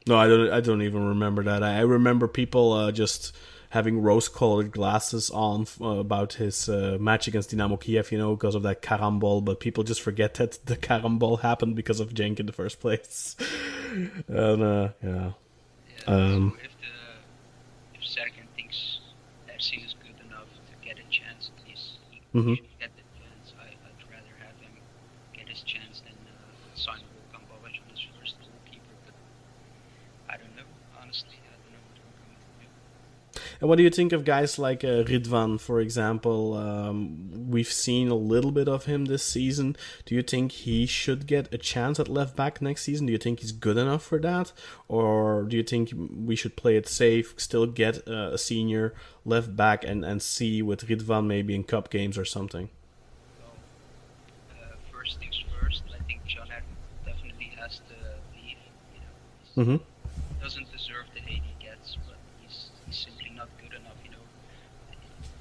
No, I don't even remember that. I remember people just having rose-colored glasses on about his match against Dynamo Kiev, because of that carambol. But people just forget that the carambol happened because of Cenk in the first place. And yeah. yeah. So if Sergen thinks Ersin is good enough to get a chance, he should get the chance. I'd rather have him get his chance than sign Volkan Babac on his first goalkeeper. But I don't know. Honestly, I don't know what we're going to do. And what do you think of guys like Ridvan, for example? We've seen a little bit of him this season. Do you think he should get a chance at left back next season? Do you think he's good enough for that? Or do you think we should play it safe, still get a senior left back and see with Ridvan maybe in cup games or something? Well, first things first, I think Caner definitely has to leave. Mm-hmm. He doesn't deserve the hate he gets, but he's simply not good enough.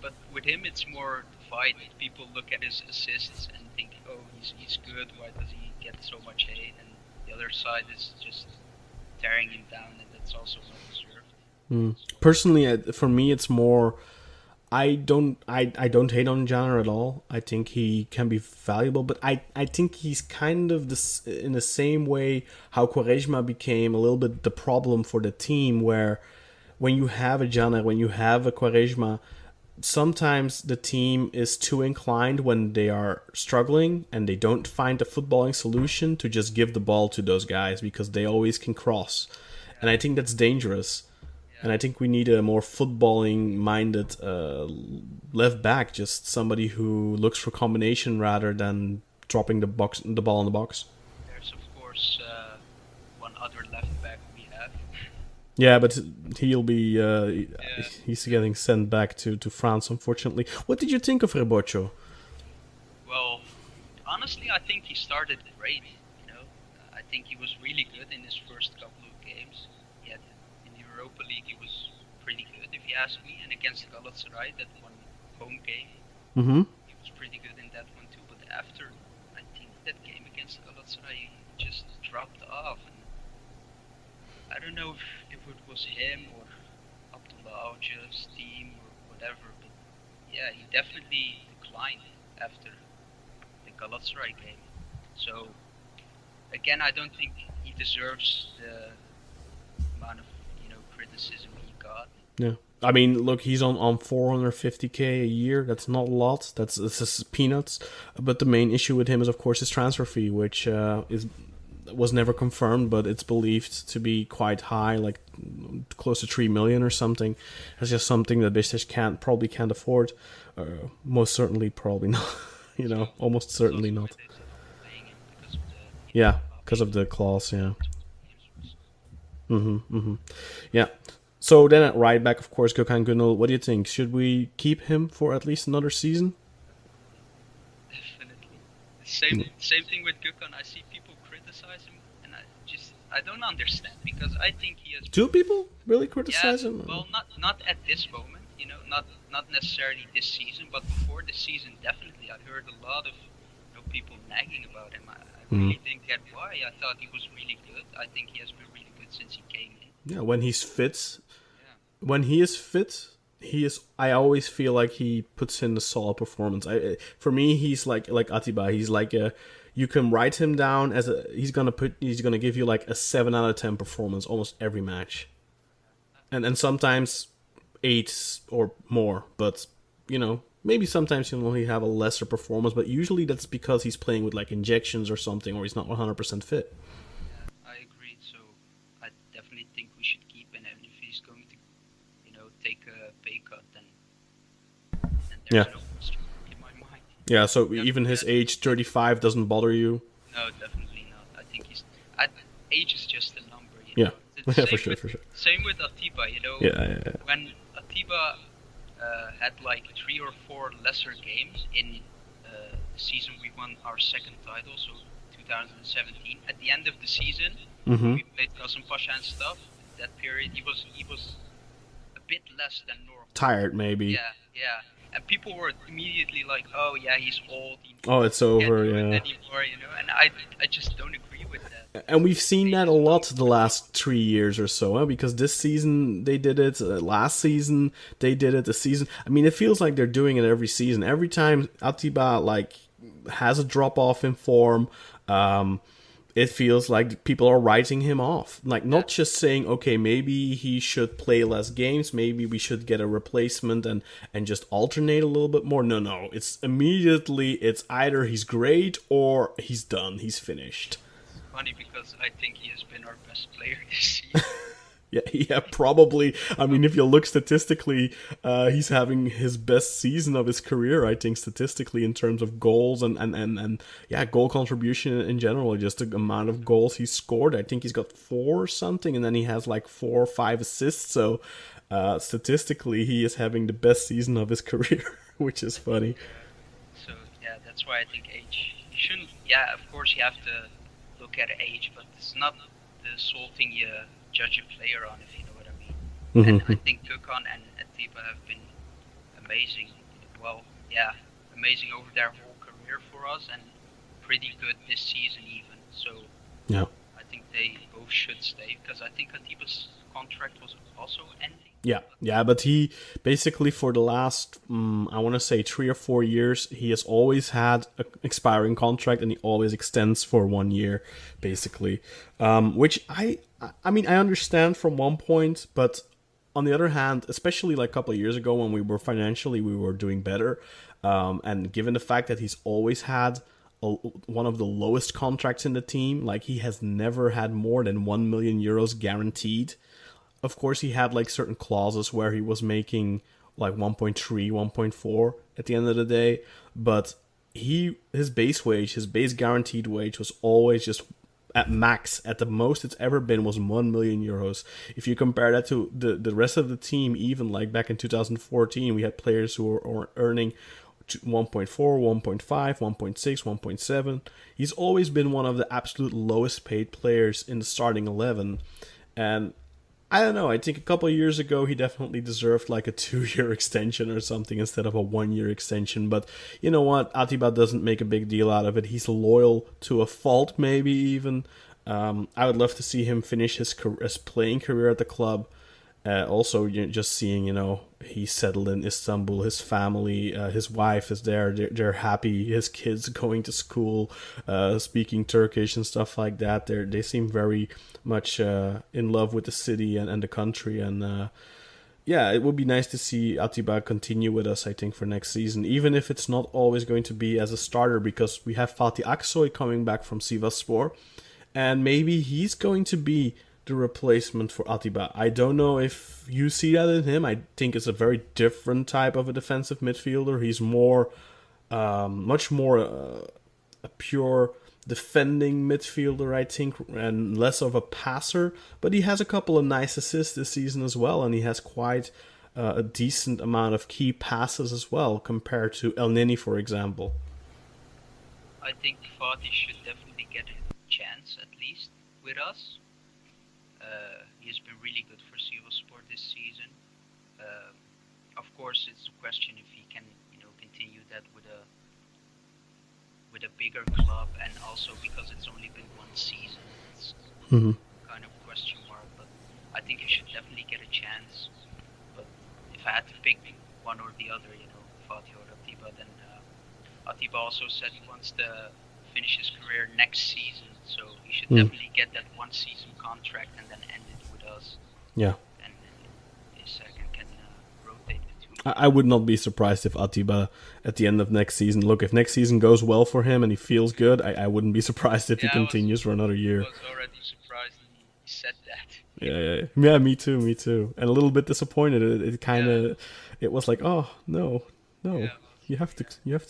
But with him, it's more divided. People look at his assists and think, "Oh, he's good. Why does he get so much hate?" And the other side is just tearing him down, and that's also not deserved. Personally, for me, it's more. I don't hate on Janner at all. I think he can be valuable, but I think he's kind of this in the same way how Quaresma became a little bit the problem for the team, where when you have a Janner, when you have a Quaresma, sometimes the team is too inclined when they are struggling and they don't find a footballing solution to just give the ball to those guys because they always can cross. And I think that's dangerous. And yeah, I think we need a more footballing minded left back, just somebody who looks for combination rather than dropping the ball in the box. there's of course one other left back we have. Yeah, but he'll be Yeah. he's getting sent back to France, unfortunately. What did you think of Rebocho? Well, honestly, I think he started great. You know, I think he was really good in his first couple of games. He had, in the Europa League, he was pretty good, if you ask me. And against Galatasaray, that one home game, Mm-hmm. he was pretty good in that one too. But after, I think that game against Galatasaray, he just dropped off. And I don't know if it was him or Abdullah Avcı's team or whatever. But yeah, he definitely declined after the Galatasaray game. So again, I don't think he deserves the amount of criticism he got. Yeah. I mean, look, he's on 450K a year. That's not a lot. That's just peanuts. But the main issue with him is, of course, his transfer fee, which is was never confirmed, but it's believed to be quite high, like close to 3 million or something. That's just something that Besiktas probably can't afford. Most certainly, probably not. Almost certainly not. They stopped playing him because of the Yeah, because of the clause. Yeah. Yeah. So then at right back, of course, Gökhan Gönül. What do you think? Should we keep him for at least another season? Definitely. Same thing with Gökhan. I see people criticize him, and I don't understand because I think he has. Do people really Yeah, criticize him? well, not at this moment, not necessarily this season, but before the season, definitely. I heard a lot of people nagging about him. I really didn't get why. I thought he was really good. I think he has been really good since he came in. Yeah, when he's fit. Yeah, When he is fit, he is. I always feel like he puts in a solid performance. For me, he's like Atiba. He's like a. You can write him down as a. He's gonna give you like a 7 out of 10 performance almost every match, and sometimes 8 or more. But maybe sometimes he'll only have a lesser performance. But usually that's because he's playing with like injections or something, or he's not 100% fit. yeah, I agree. So I definitely think we should keep him, and if he's going to, take a pay cut, then Yeah. there's no question in my mind. Yeah. So even his age, 35, doesn't bother you. No, definitely not. I think age is just a number. Yeah. It's Yeah, same for sure, with, for sure. Same with Atiba. Yeah. When Atiba had like 3 or 4 lesser games in the season we won our second title, so 2017. At the end of the season, Mm-hmm. we played Kasımpaşa and stuff. That period, he was a bit less than normal. Tired, maybe. Yeah. And people were immediately like, "Oh yeah, he's old. He Oh, it's can't over. do it Yeah. anymore," And I just don't agree with that. And we've seen that a lot the last 3 years or so, because this season they did it, last season they did it, the season. I mean, it feels like they're doing it every season. Every time Atiba has a drop off in form, it feels like people are writing him off. Like, not just saying, okay, maybe he should play less games, maybe we should get a replacement and just alternate a little bit more. No, it's immediately, it's either he's great or he's done, he's finished. Funny because I think he has been our best player this season. Yeah, probably. I mean, if you look statistically, he's having his best season of his career, I think, statistically, in terms of goals and goal contribution in general. Just the amount of goals he scored. I think he's got 4 or something, and then he has like 4 or 5 assists. So, statistically, he is having the best season of his career, which is funny. So yeah, that's why I think age. You shouldn't. Yeah, of course you have to look at age, but it's not the sole thing you judge a player on, if you know what I mean. And I think Gökhan and Atiba have been amazing. Well, yeah, amazing over their whole career for us, and pretty good this season even. So Yeah. I think they both should stay, because I think Atiba's contract was also ending. Yeah, but he basically for the last, I want to say 3 or 4 years, he has always had an expiring contract, and he always extends for 1 year, basically. Which I mean, I understand from one point, but on the other hand, especially like a couple of years ago when we were financially we were doing better, and given the fact that he's always had one of the lowest contracts in the team, like he has never had more than 1 million euros guaranteed. Of course, he had like certain clauses where he was making like 1.3, 1.4 at the end of the day, but his base wage, his base guaranteed wage was always just at max. At the most it's ever been was 1 million euros. If you compare that to the rest of the team, even like back in 2014, we had players who were earning 1.4, 1.5, 1.6, 1.7. He's always been one of the absolute lowest paid players in the starting 11. And I don't know, I think a couple of years ago he definitely deserved like a 2-year extension or something instead of a 1-year extension. But you know what? Atiba doesn't make a big deal out of it. He's loyal to a fault, maybe even. I would love to see him finish his playing career at the club. Also, just seeing, he's settled in Istanbul, his family, his wife is there, they're happy, his kids going to school, speaking Turkish and stuff like that. They seem very much in love with the city and the country, and yeah, it would be nice to see Atiba continue with us, I think, for next season, even if it's not always going to be as a starter, because we have Fatih Aksoy coming back from Sivasspor, and maybe he's going to be the replacement for Atiba. I don't know if you see that in him. I think it's a very different type of a defensive midfielder. He's more, much more a pure defending midfielder, I think, and less of a passer. But he has a couple of nice assists this season as well, and he has quite a decent amount of key passes as well compared to El Neni, for example. I think Fatih should definitely get a chance at least with us. He has been really good for Sivasspor this season. Of course, it's a question if he can, continue that with a bigger club, and also because it's only been one season, it's kind of a question mark. But I think he should definitely get a chance. But if I had to pick one or the other, Fatih or Atiba, then Atiba also said he wants to finish his career next season, so he should definitely get that 1-season contract and then end it with us. Yeah. And his second can rotate between. I would not be surprised if Atiba at the end of next season, look, if next season goes well for him and he feels good, I wouldn't be surprised if he continues for another year. I was already surprised he said that. Yeah, me too. And a little bit disappointed. It kind of, it was like, oh, no. Yeah. You have to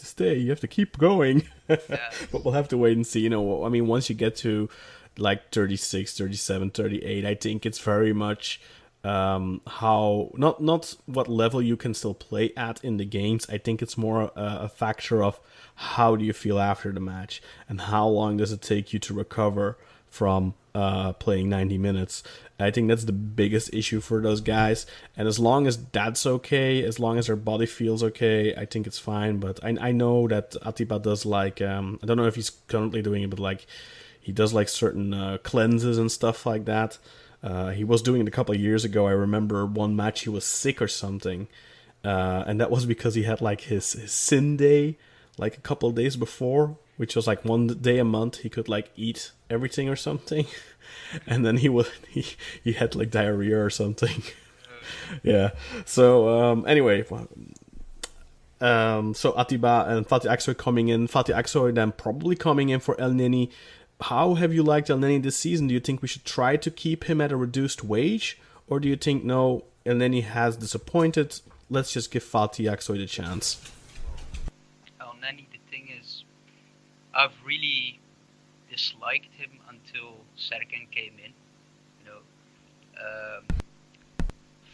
stay. You have to keep going. But we'll have to wait and see. Once you get to like 36, 37, 38, I think it's very much how not what level you can still play at in the games. I think it's more a factor of how do you feel after the match and how long does it take you to recover from playing 90 minutes. I think that's the biggest issue for those guys. And as long as that's okay, as long as their body feels okay, I think it's fine. But I know that Atiba does like, I don't know if he's currently doing it, but like he does like certain cleanses and stuff like that. He was doing it a couple of years ago. I remember one match he was sick or something. And that was because he had like his sin day like a couple of days before, which was like one day a month he could like eat everything or something. And then he had like diarrhea or something. Yeah. So anyway, so Atiba and Fatih Aksoy coming in. Fatih Aksoy then probably coming in for El Neni. How have you liked El Neni this season? Do you think we should try to keep him at a reduced wage, or do you think no, El Neni has disappointed? Let's just give Fatih Aksoy the chance. El Neni, the thing is, I've really disliked him until Sergen came in.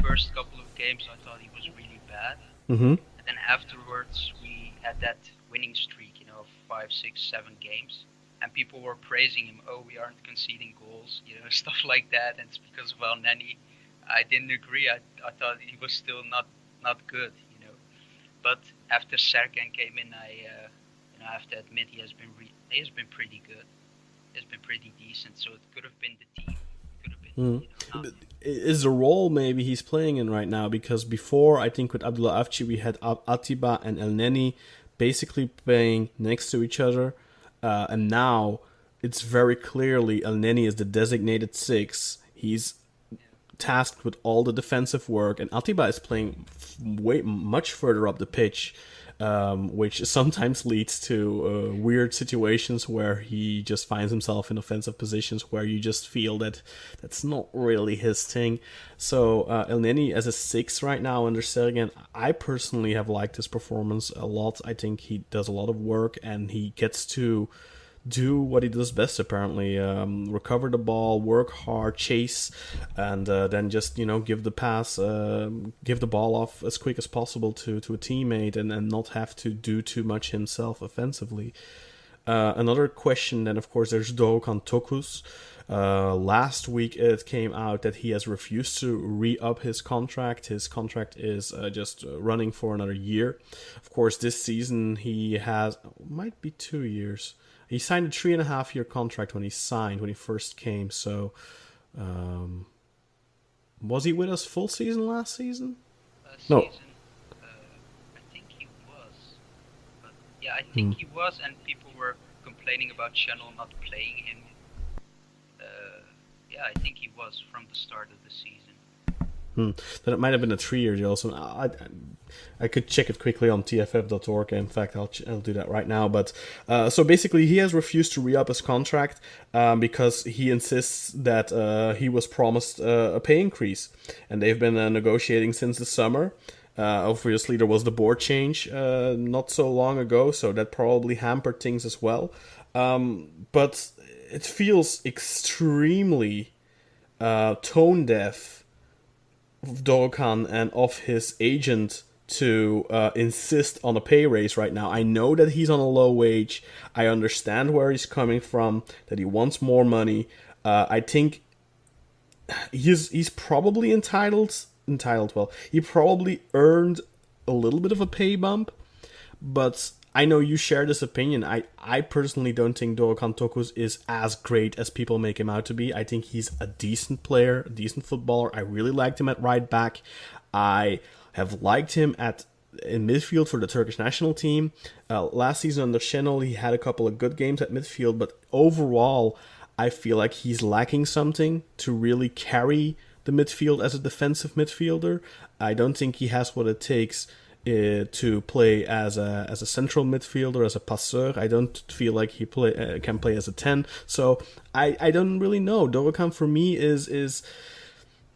First couple of games I thought he was really bad, and then afterwards we had that winning streak, of 5, 6, 7 games, and people were praising him. Oh, we aren't conceding goals, stuff like that, and it's because of El Neni. I didn't agree. I thought he was still not good, But after Sergen came in, I have to admit he has been pretty good. He's been pretty decent. So it could have been the team. It could have been. Is the role maybe he's playing in right now? Because before, I think with Abdullah Afci, we had Atiba and El Neni basically playing next to each other, and now it's very clearly El Neni is the designated 6. He's tasked with all the defensive work, and Atiba is playing way much further up the pitch, which sometimes leads to weird situations where he just finds himself in offensive positions where you just feel that that's not really his thing. So El Neni as a 6 right now under Sergen, I personally have liked his performance a lot. I think he does a lot of work and he gets to do what he does best apparently. Recover the ball, work hard, chase, and then just give the pass, give the ball off as quick as possible to a teammate, and not have to do too much himself offensively. Another question then, of course, there's Doğukan Tokus. Last week it came out that he has refused to re-up his contract. His contract is just running for another year. Of course, this season he might be 2 years. He signed a 3.5-year contract when he first came. So, was he with us full season last season? No. I think he was. But yeah, I think he was, and people were complaining about Channel not playing him. Yeah, I think he was from the start of the season. Then it might have been a 3-year deal. So I could check it quickly on tff.org. In fact, I'll do that right now. But so basically, he has refused to re-up his contract because he insists that he was promised a pay increase, and they've been negotiating since the summer. Obviously, there was the board change not so long ago, so that probably hampered things as well. But it feels extremely tone deaf of Doğukan and of his agent to insist on a pay raise right now. I know that he's on a low wage. I understand where he's coming from, that he wants more money. I think he's probably entitled. Well, he probably earned a little bit of a pay bump, but I know you share this opinion. I personally don't think Doğukan Tokus is as great as people make him out to be. I think he's a decent player, a decent footballer. I really liked him at right back. I have liked him in midfield for the Turkish national team. Last season under Şenol, he had a couple of good games at midfield, but overall, I feel like he's lacking something to really carry the midfield as a defensive midfielder. I don't think he has what it takes to play as a central midfielder, as a passeur. I don't feel like he can play as a 10. So I don't really know. Doğukan for me is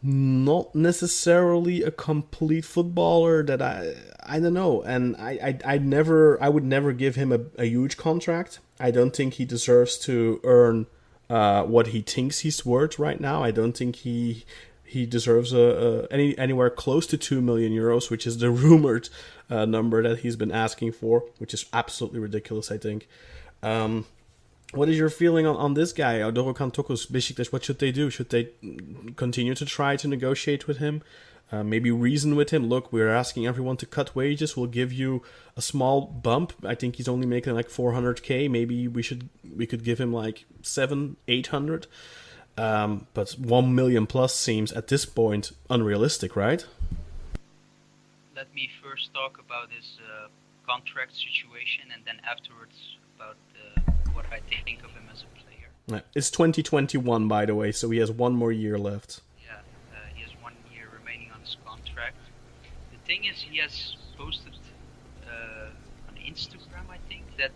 not necessarily a complete footballer that I don't know. And I would never give him a huge contract. I don't think he deserves to earn what he thinks he's worth right now. I don't think he deserves anywhere close to 2 million euros, which is the rumored number that he's been asking for, which is absolutely ridiculous, I think. What is your feeling on this guy, Doğukan Tokus, Besiktas? What should they do? Should they continue to try to negotiate with him? Maybe reason with him. Look, we're asking everyone to cut wages. We'll give you a small bump. I think he's only making like 400k. Maybe we could give him like 700-800. But 1 million plus seems at this point unrealistic, right? Let me first talk about his contract situation, and then afterwards about what I think of him as a player. It's 2021, by the way, so he has 1 more year left. Yeah, he has 1 year remaining on his contract. The thing is, he has posted on Instagram, I think, that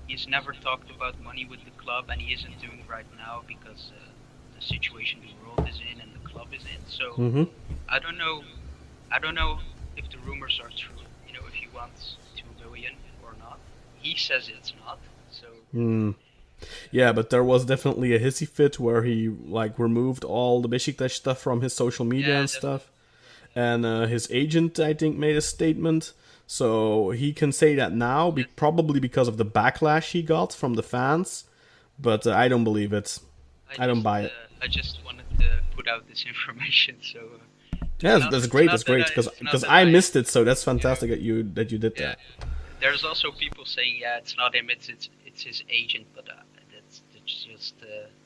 he's never talked about money with the club, and he isn't doing right now because the situation the world is in and the club is in. So I don't know if the rumors are true. If he wants 2 million or not. He says it's not. So yeah, but there was definitely a hissy fit where he removed all the Besiktas stuff from his social media and stuff. And his agent, I think, made a statement. So he can say that now, probably because of the backlash he got from the fans. But I don't believe it. I don't buy it. I just wanted to put out this information, so. That's great. That's great because I missed it. So that's fantastic that you did that. There's also people saying, it's not him, it's his agent, but that's just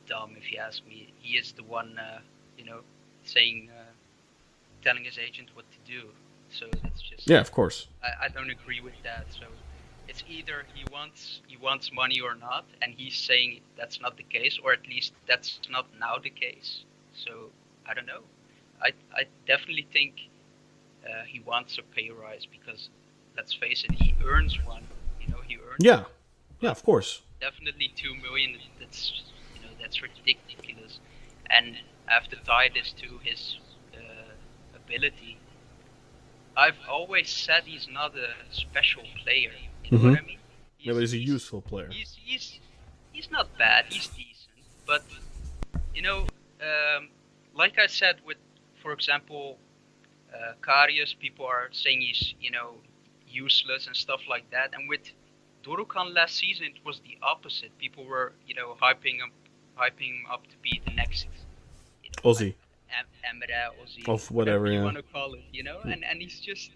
dumb if you ask me. He is the one, saying, telling his agent what to do. So that's just. Yeah, of course. I don't agree with that. So it's either he wants money or not, and he's saying that's not the case, or at least that's not now the case. So I don't know. I definitely think he wants a pay rise because, let's face it, he earns one. He earns Yeah, one. yeah, But of course. definitely 2 million. That's ridiculous. And I have to tie this to his ability. I've always said he's not a special player. You know Mm-hmm. what I mean? Yeah, but He's he's a he's useful player. he's he's he's not bad. He's decent, but you know, um, like I said, with, for example, Karius, people are saying he's useless and stuff like that. And with Dorukan last season, it was the opposite. People were hyping him up to be the next, Ozzy. Emre, Ozzy, Of whatever whatever, you yeah. want to call it. And he's just.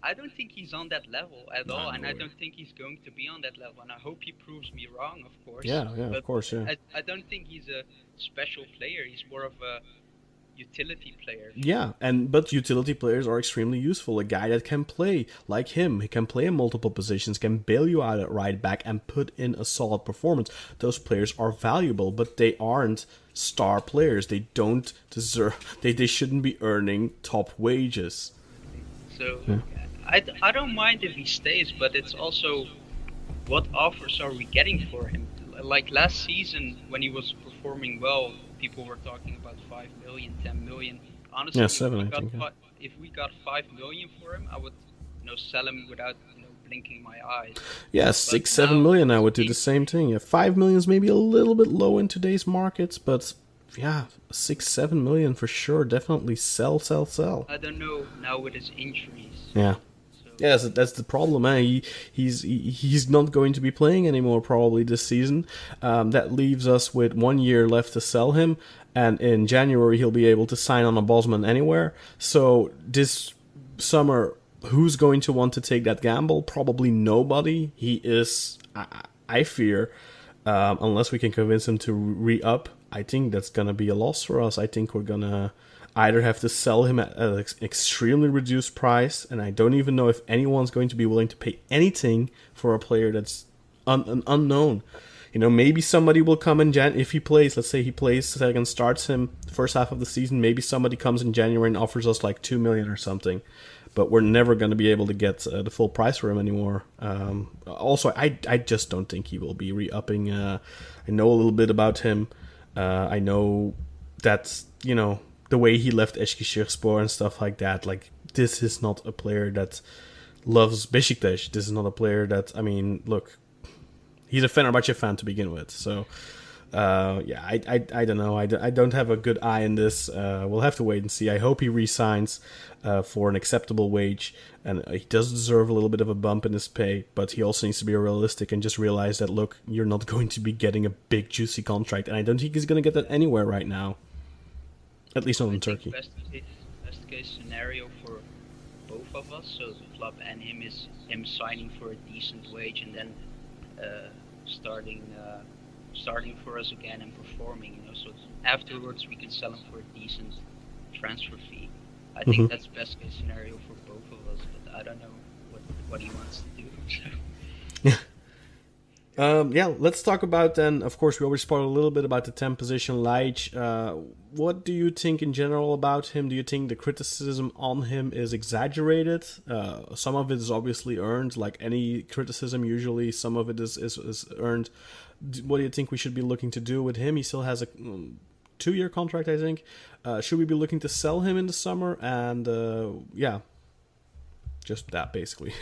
I don't think he's on that level at Nah, all, no and I way. don't think he's going to be on that level. And I hope he proves me wrong, of course. Yeah, yeah, of But course, yeah. I don't think he's a special player. He's more of a utility player. Yeah, but utility players are extremely useful. A guy that can play like him, he can play in multiple positions, can bail you out at right back and put in a solid performance. Those players are valuable, but they aren't star players. They don't deserve. They shouldn't be earning top wages. So Yeah. I don't mind if he stays, but it's also what offers are we getting for him? Like last season when he was performing well, people were talking about 5 million, 10 million. Honestly, Yeah, seven, I think. Yeah, if we got 5 million for him, I would sell him without blinking my eyes. yeah, But 6, 7 million. now I would do the same thing. Yeah, 5 million is maybe a little bit low in today's markets, but yeah, 6, 7 million for sure. Definitely sell, sell, sell. I don't know now with his injuries. Yeah. So Yeah, that's the problem. He's not going to be playing anymore probably this season. That leaves us with 1 year left to sell him, and in January he'll be able to sign on a Bosman anywhere. So this summer, who's going to want to take that gamble? Probably nobody. He is, I fear, unless we can convince him to re-up. I think that's gonna be a loss for us. I think we're gonna either have to sell him at an extremely reduced price, and I don't even know if anyone's going to be willing to pay anything for a player that's an unknown. Maybe somebody will come in if he plays. Let's say he plays second, starts him the first half of the season. Maybe somebody comes in January and offers us like 2 million or something. But we're never going to be able to get the full price for him anymore. Also, I just don't think he will be re-upping. I know a little bit about him. I know that the way he left Eskişehirspor and stuff like that. Like, this is not a player that loves Besiktas. This is not a player that, look, he's a Fenerbahce fan to begin with. So, yeah, I don't know. I don't have a good eye in this. We'll have to wait and see. I hope he re-signs for an acceptable wage. And he does deserve a little bit of a bump in his pay, but he also needs to be realistic and just realize that, look, you're not going to be getting a big, juicy contract. And I don't think he's going to get that anywhere right now. At least not in Turkey. Best case scenario for both of us, so the club and him, is him signing for a decent wage and then starting for us again and performing. So afterwards we can sell him for a decent transfer fee. I think that's best case scenario for both of us, but I don't know what he wants to do. Yeah. Yeah, let's talk about then. Of course, we already spoiled a little bit about the 10th position, Laic. What do you think in general about him? Do you think the criticism on him is exaggerated? Some of it is obviously earned, like any criticism. Usually, some of it is earned. What do you think we should be looking to do with him? He still has a 2-year contract, I think. Should we be looking to sell him in the summer? And yeah, just that basically.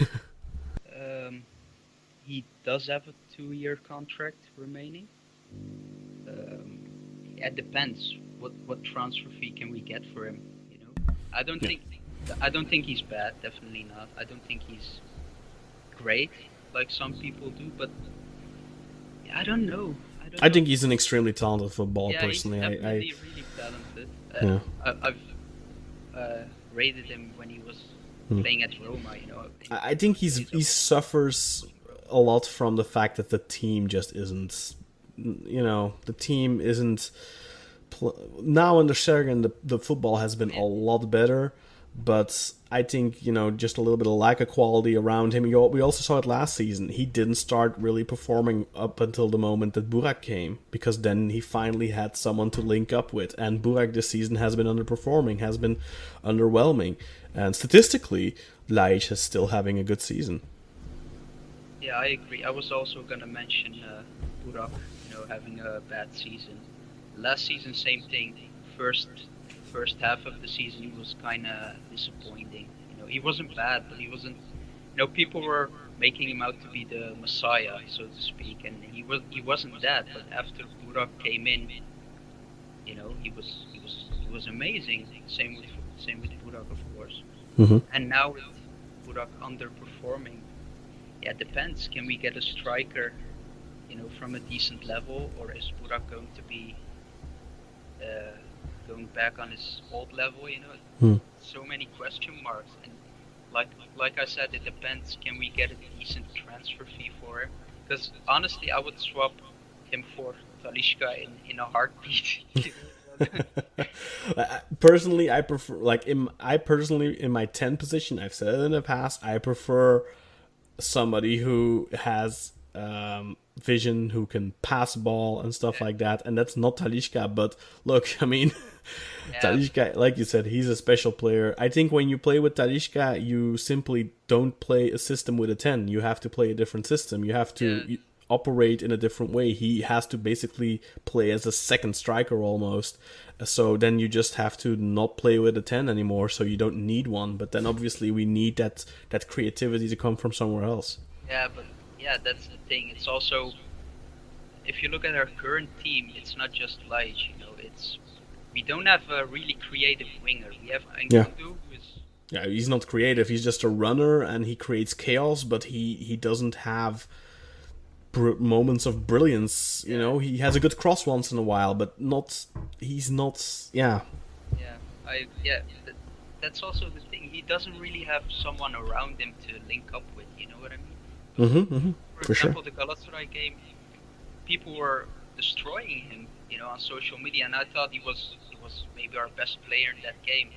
He does have a 2-year contract remaining. It depends. What transfer fee can we get for him? I don't think he's bad. Definitely not. I don't think he's great like some people do. But I don't know. I think he's an extremely talented footballer. Personally, he's definitely really talented. I've rated him when he was playing at Roma. I think he suffers a lot from the fact that the team just isn't. The team isn't. Now under Sergen, the football has been a lot better, But I think, just a little bit of lack of quality around him. We also saw it last season. He didn't start really performing up until the moment that Burak came, because then he finally had someone to link up with. And Burak this season has been underperforming, has been underwhelming. And statistically, Laic is still having a good season. Yeah, I agree. I was also going to mention Burak, having a bad season. Last season, same thing. First half of the season, he was kind of disappointing. He wasn't bad, but he wasn't. People were making him out to be the messiah, so to speak, and he wasn't that. But after Burak came in, he was amazing. Same with Burak, of course. Mm-hmm. And now with Burak underperforming, yeah, it depends. Can we get a striker, from a decent level, or is Burak going to be going back on his old level? So many question marks, and like I said, it depends. Can we get a decent transfer fee for him? Because honestly, I would swap him for Talisca in a heartbeat. Personally, I prefer, in my 10 position, I've said it in the past, I prefer somebody who has vision, who can pass ball and stuff like that, and that's not Talisca. But look, I mean, Talisca, like you said, he's a special player. I think when you play with Talisca, you simply don't play a system with a 10. You have to play a different system. You have to operate in a different way. He has to basically play as a second striker almost. So then you just have to not play with a 10 anymore, so you don't need one. But then obviously we need that creativity to come from somewhere else. Yeah, that's the thing. It's also, if you look at our current team, it's not just Laic, we don't have a really creative winger. We have Nkudu, who is... Yeah, he's not creative. He's just a runner, and he creates chaos, but he doesn't have moments of brilliance. He has a good cross once in a while, but he's not. That's also the thing. He doesn't really have someone around him to link up with. You know what I mean? For example, sure. The Galatasaray game, people were destroying him, on social media, and I thought he was maybe our best player in that game.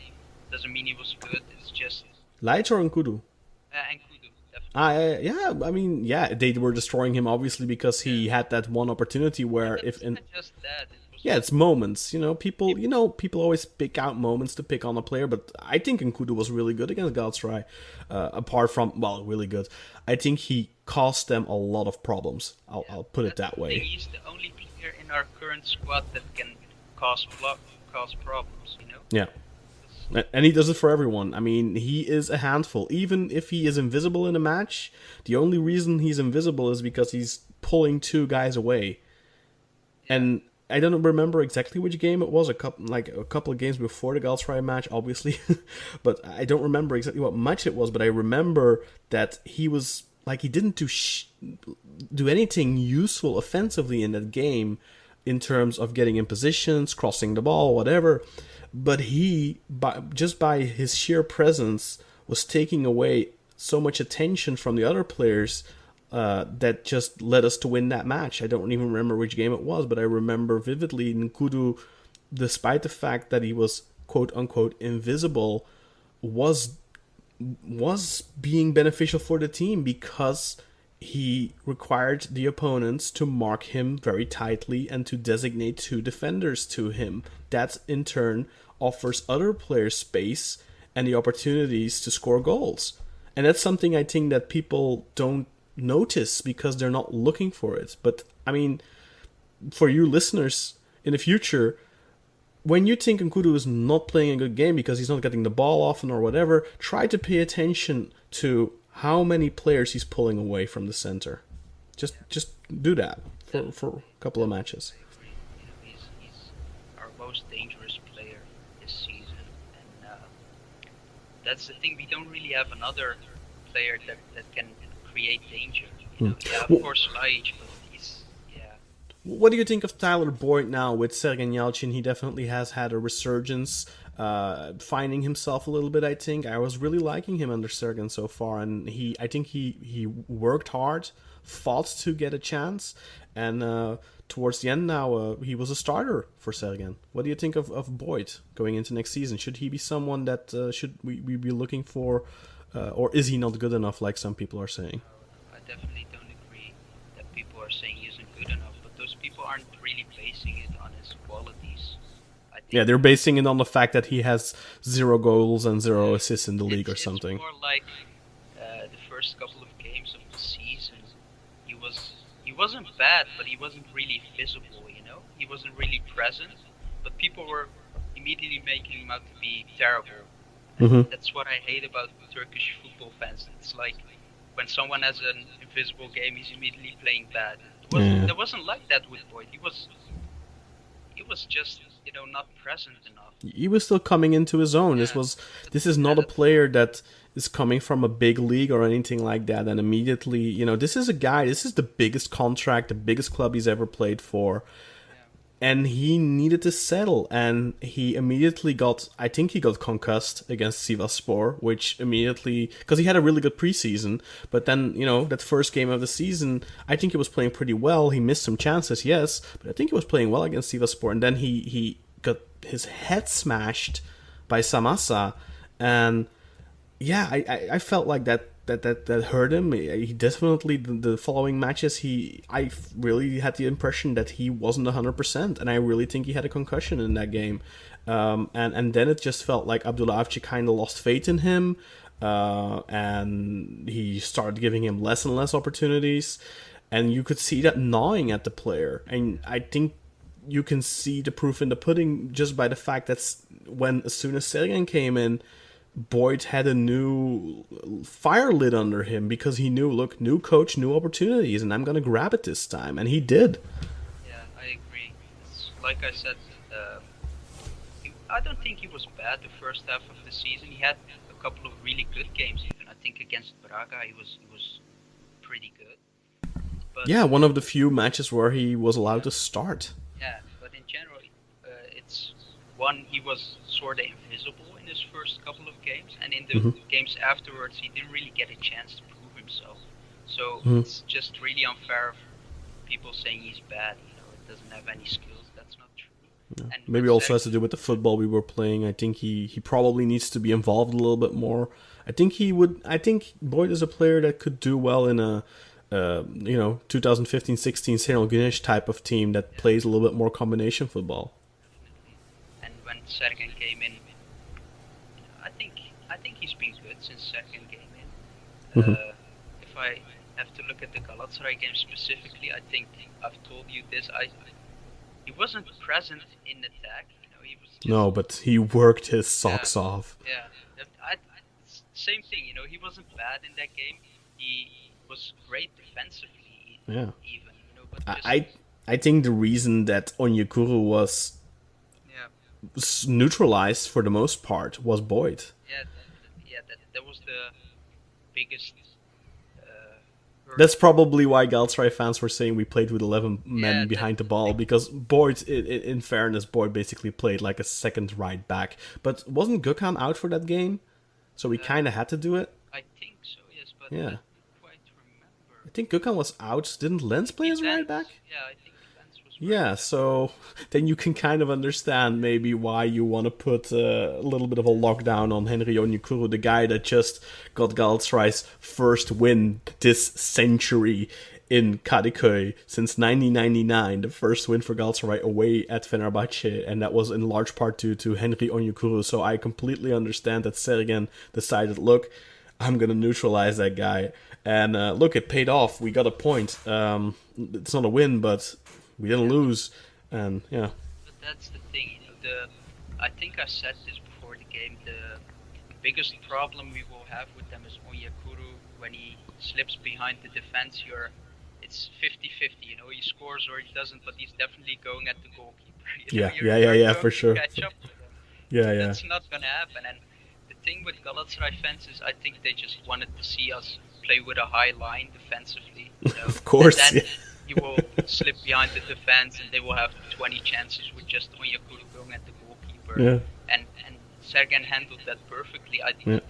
Doesn't mean he was good. It's just Laic or Nkudu? Nkudu, definitely. They were destroying him obviously because he had that one opportunity where just that. It's moments. People always pick out moments to pick on a player, but I think Nkudu was really good against Galatasaray. Apart from, really good. I think he caused them a lot of problems. I'll put it that way. He's the only player in our current squad that can cause problems. Yeah. And he does it for everyone. I mean, he is a handful. Even if he is invisible in a match, the only reason he's invisible is because he's pulling two guys away. Yeah. And I don't remember exactly which game it was. A couple of games before the Galatasaray match, obviously, but I don't remember exactly what match it was. But I remember that he was he didn't do anything useful offensively in that game, in terms of getting in positions, crossing the ball, whatever. But he, just by his sheer presence, was taking away so much attention from the other players. That just led us to win that match. I don't even remember which game it was, but I remember vividly Nkudu, despite the fact that he was quote-unquote invisible, was being beneficial for the team because he required the opponents to mark him very tightly and to designate two defenders to him. That, in turn, offers other players space and the opportunities to score goals. And that's something I think that people don't notice because they're not looking for it. But I mean, for you listeners in the future, when you think Nkudu is not playing a good game because he's not getting the ball often or whatever, try to pay attention to how many players he's pulling away from the center. Just do that for a couple of matches. He's our most dangerous player this season, and that's the thing. We don't really have another player that can create danger. Of course, Laic, but What do you think of Tyler Boyd now with Sergen Yalchin? He definitely has had a resurgence, finding himself a little bit, I was really liking him under Sergen so far, and I think he worked hard fought to get a chance, and towards the end now he was a starter for Sergen. What do you think of Boyd going into next season? Should he be someone that should we be looking for, or is he not good enough like some people are saying? I definitely don't agree that people are saying he isn't good enough, but those people aren't really basing it on his qualities. I think Yeah, they're basing it on the fact that he has 0 goals and 0 assists in the league or something. It's more like the first couple of games of the season. He wasn't bad, but he wasn't really visible. He wasn't really present. But people were immediately making him out to be terrible. Mm-hmm. That's what I hate about Turkish football fans. It's like when someone has an invisible game, he's immediately playing bad. There wasn't like that with Boyd. He was just not present enough. He was still coming into his own. Yeah. This is not a player that is coming from a big league or anything like that, and immediately, this is a guy, this is the biggest contract, the biggest club he's ever played for, and he needed to settle, and he immediately got concussed against Sivasspor, which immediately, because he had a really good preseason, but then, that first game of the season, I think he was playing pretty well. He missed some chances, yes, but I think he was playing well against Sivasspor, and then he got his head smashed by Samasa, and yeah, I felt like that hurt him. He definitely, the following matches, I really had the impression that he wasn't 100%, and I really think he had a concussion in that game. And then it just felt like Abdullah Avcı kind of lost faith in him, and he started giving him less and less opportunities, and you could see that gnawing at the player. And I think you can see the proof in the pudding just by the fact that as soon as Sergen came in, Boyd had a new fire lit under him, because he knew, look, new coach, new opportunities, and I'm going to grab it this time. And he did. Yeah, I agree. Like I said, I don't think he was bad the first half of the season. He had a couple of really good games even. I think against Braga he was pretty good. But yeah, one of the few matches where he was allowed to start. Yeah, but in general, he was sort of invisible in his first couple of games, and in the games afterwards, he didn't really get a chance to prove himself. So it's just really unfair of people saying he's bad. It doesn't have any skills. That's not true. Yeah. Maybe also has to do with the football we were playing. I think he probably needs to be involved a little bit more. I think Boyd is a player that could do well in a 2015-16 Şenol Güneş type of team that plays a little bit more combination football. And when Sergen came in, I think he's been good since Sergen came in. If I have to look at the Galatasaray game specifically, I think I've told you this. He wasn't present in attack. He was just, no, but he worked his socks off. Yeah, same thing. He wasn't bad in that game. He was great defensively. Yeah. Even. I think the reason that Onyekuru was neutralized for the most part was Boyd. That was the biggest. That's probably why Galatasaray fans were saying we played with 11 men behind the ball, because Boyd, in fairness, Boyd basically played like a second right back. But wasn't Gökhan out for that game? So we kind of had to do it? I think so, yes, but yeah. I don't quite remember. I think Gökhan was out. Didn't Lens play as right back? Yeah, I think Lens was right back. So then you can kind of understand maybe why you want to put a little bit of a lockdown on Henry Onyekuru, the guy that just got Galatasaray's first win this century in Kadıköy since 1999, the first win for Galatasaray away at Fenerbahce, and that was in large part due to Henry Onyekuru. So I completely understand that Sergen decided, look, I'm going to neutralize that guy. And look, it paid off. We got a point. It's not a win, but we didn't lose. And yeah. But that's the thing, I think I said this before the game, the biggest problem we will have with them is Onyekuru. When he slips behind the defense, it's 50-50, he scores or he doesn't, but he's definitely going at the goalkeeper. Yeah, for sure. Catch up with him. Yeah. That's not going to happen. And the thing with Galatasaray fans is I think they just wanted to see us play with a high line defensively. Of course, and then you will slip behind the defense and they will have 20 chances with just Onyekuru going at the goalkeeper. Yeah. And Sergen handled that perfectly. I think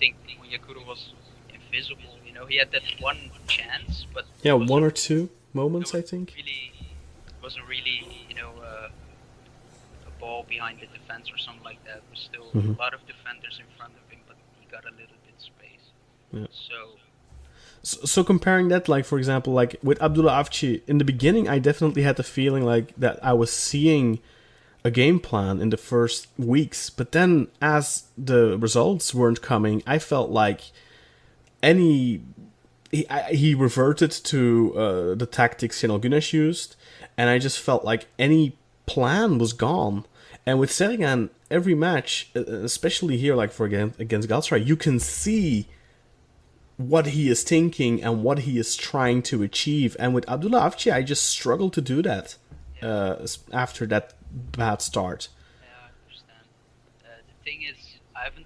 Onyekuru was invisible, he had that one chance, but Yeah, it one wasn't or two there moments, I wasn't think. really wasn't really a ball behind the defense or something like that. There was still Hmm. a lot of defenders in front of him, but he got a little bit space. Yeah. So So comparing that, like for example, like with Abdullah Avci, in the beginning, I definitely had the feeling like that I was seeing a game plan in the first weeks, but then as the results weren't coming, I felt like any he reverted to the tactics Senel Gunesh used, and I just felt like any plan was gone. And with Sergan, every match, especially here, like for against Galatasaray, you can see what he is thinking and what he is trying to achieve. And with Abdullah Avci, I just struggled to do that yeah, after that bad start. yeah, I understand. The thing is, I haven't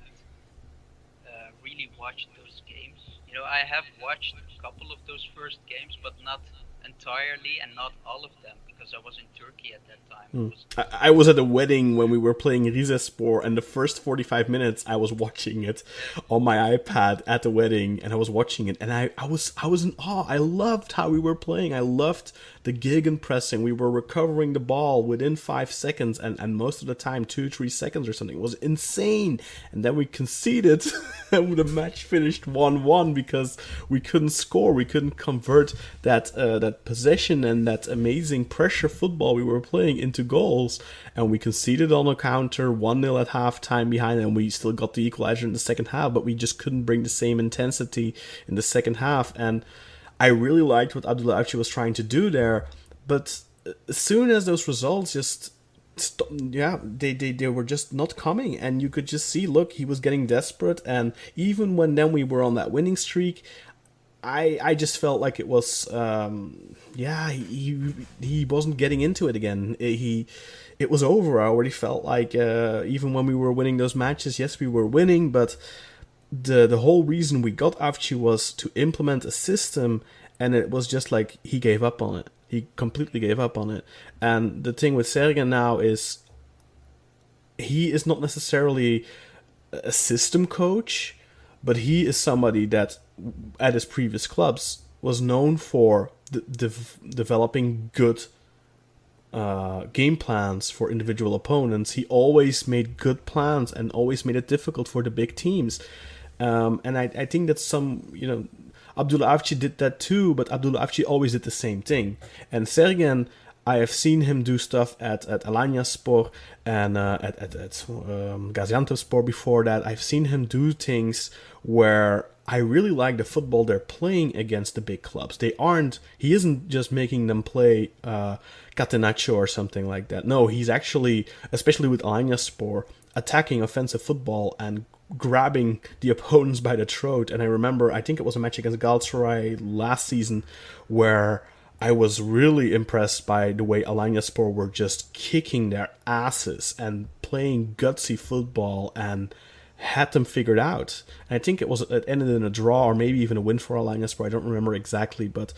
really watched those games. I have watched a couple of those first games, but not entirely and not all of them because I was in Turkey at that time. It was I was at a wedding when we were playing Rizespor, and the first 45 minutes I was watching it yeah, on my iPad at the wedding, and I was watching it, and I was in awe. I loved how we were playing. I loved the gegenpressing. We were recovering the ball within 5 seconds, and most of the time 2-3 seconds or something. It was insane. And then we conceded, and the match finished 1-1 because we couldn't score. We couldn't convert that possession and that amazing pressure football we were playing into goals, and we conceded on a counter 1-0 at halftime behind, and we still got the equalizer in the second half, but we just couldn't bring the same intensity in the second half. And I really liked what Abdullah Avci was trying to do there, but as soon as those results just yeah, they were just not coming, and you could just see, look, he was getting desperate. And even when then we were on that winning streak, I just felt like it was yeah, he wasn't getting into it again. It was over. I already felt like even when we were winning those matches, yes, we were winning, but the whole reason we got Avci was to implement a system, and it was just like he gave up on it. He completely gave up on it. And the thing with Sergen now is he is not necessarily a system coach, but he is somebody that at his previous clubs was known for developing good game plans for individual opponents. He always made good plans and always made it difficult for the big teams. And I think that Abdullah Avci did that too, but Abdullah Avci always did the same thing. And Sergen, I have seen him do stuff at Alanyaspor and at Gaziantepspor before that. I've seen him do things where I really like the football they're playing against the big clubs. He isn't just making them play Catenaccio or something like that. No, he's actually, especially with Alanyaspor, attacking offensive football and grabbing the opponents by the throat. And I remember, I think it was a match against Galatasaray last season where I was really impressed by the way Alanyaspor were just kicking their asses and playing gutsy football and had them figured out. And I think it ended in a draw or maybe even a win for Alanyaspor. I don't remember exactly, but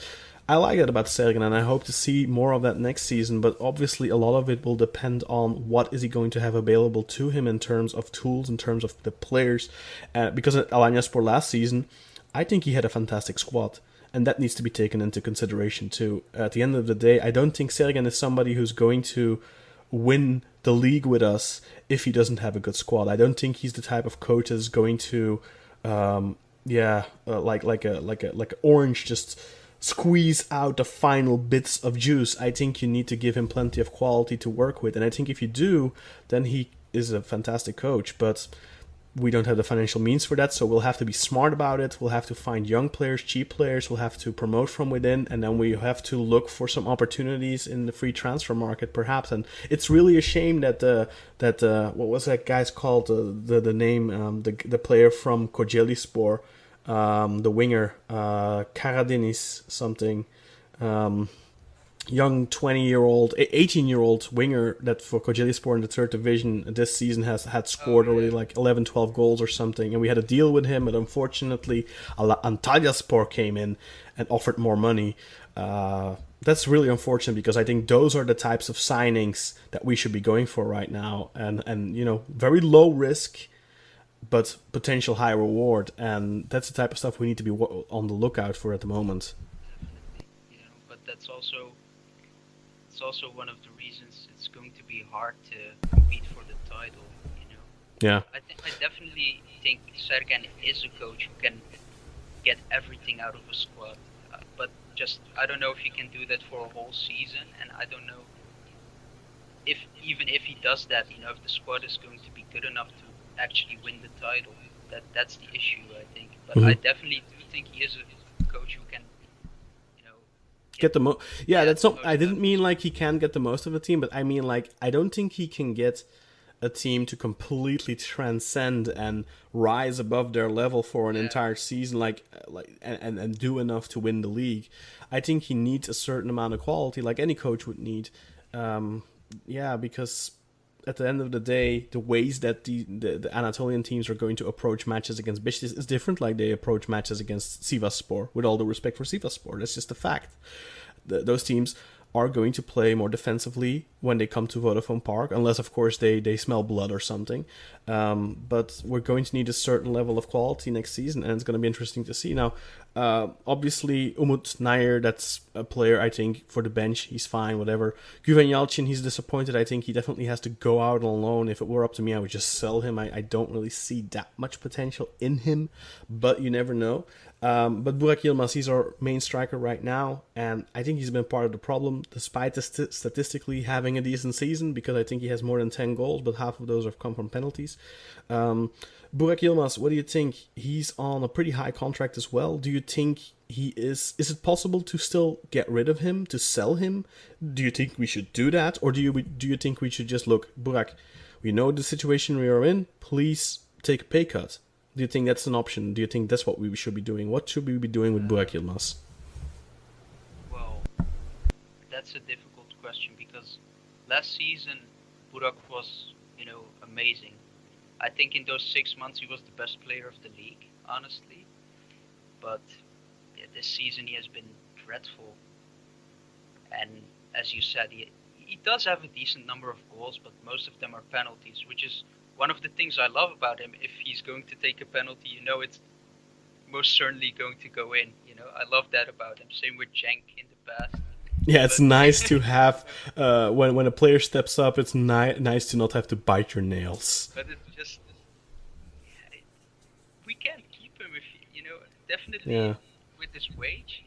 I like that about Sergen, and I hope to see more of that next season. But obviously, a lot of it will depend on what is he going to have available to him in terms of tools, in terms of the players. Because at Alanyaspor last season, I think he had a fantastic squad, and that needs to be taken into consideration too. At the end of the day, I don't think Sergen is somebody who's going to win the league with us if he doesn't have a good squad. I don't think he's the type of coach that's going to, like a orange, just squeeze out the final bits of juice. I think you need to give him plenty of quality to work with, and I think if you do, then he is a fantastic coach. But we don't have the financial means for that, so we'll have to be smart about it. We'll have to find young players, cheap players. We'll have to promote from within, and then we have to look for some opportunities in the free transfer market, perhaps. And it's really a shame that what was that guy's called? The name the player from Kocaelispor, the winger, Karadinis something. Young 20-year-old, 18-year-old winger that for Kocaelispor in the third division this season had scored already like 11, 12 goals or something. And we had a deal with him, but unfortunately Antalyaspor came in and offered more money. That's really unfortunate because I think those are the types of signings that we should be going for right now. And very low risk, but potential high reward, and that's the type of stuff we need to be on the lookout for at the moment. definitely. But it's also one of the reasons it's going to be hard to compete for the title. You know, Yeah. I definitely think Sergen is a coach who can get everything out of a squad, but just I don't know if he can do that for a whole season, and I don't know if even if he does that, if the squad is going to be good enough to actually win the title. That's the issue, I think. But I Mm-hmm. definitely do think he is a coach who can, you know, get Get the yeah, yeah that's not, the I most out didn't of it. mean like he can get the most of a team, but I mean like I don't think he can get a team to completely transcend and rise above their level for an Yeah, entire season, and do enough to win the league. I think he needs a certain amount of quality, like any coach would need. um, yeah, because at the end of the day, the ways that the Anatolian teams are going to approach matches against Besiktas is different. Like they approach matches against Sivasspor. With all the respect for Sivasspor, that's just a fact. Those teams are going to play more defensively when they come to Vodafone Park, unless of course they smell blood or something. But we're going to need a certain level of quality next season, and it's going to be interesting to see. Now, obviously, Umut Nair, that's a player I think for the bench, he's fine, whatever. Guven Yalchin, he's disappointed. I think he definitely has to go out on loan. If it were up to me, I would just sell him. I don't really see that much potential in him, but you never know. But Burak Yilmaz, he's our main striker right now, and I think he's been part of the problem, despite statistically having a decent season, because I think he has more than 10 goals, but half of those have come from penalties. Um, Burak Yilmaz, what do you think? He's on a pretty high contract as well. Do you think he is? Is it possible to still get rid of him, to sell him? Do you think we should do that, or do you think we should just look, Burak? We know the situation we are in. Please take a pay cut. Do you think that's an option? Do you think that's what we should be doing? What should we be doing with Burak uh, Yilmaz? well, that's a difficult question because last season Burak was, amazing. I think in those 6 months he was the best player of the league, honestly. But yeah, this season he has been dreadful. And as you said, he does have a decent number of goals, but most of them are penalties, which is one of the things I love about him. If he's going to take a penalty, it's most certainly going to go in. I love that about him. Same with Cenk in the past. Yeah, it's But nice to have when a player steps up. It's nice to not have to bite your nails. but it's just we can't keep him if definitely Yeah, with this wage,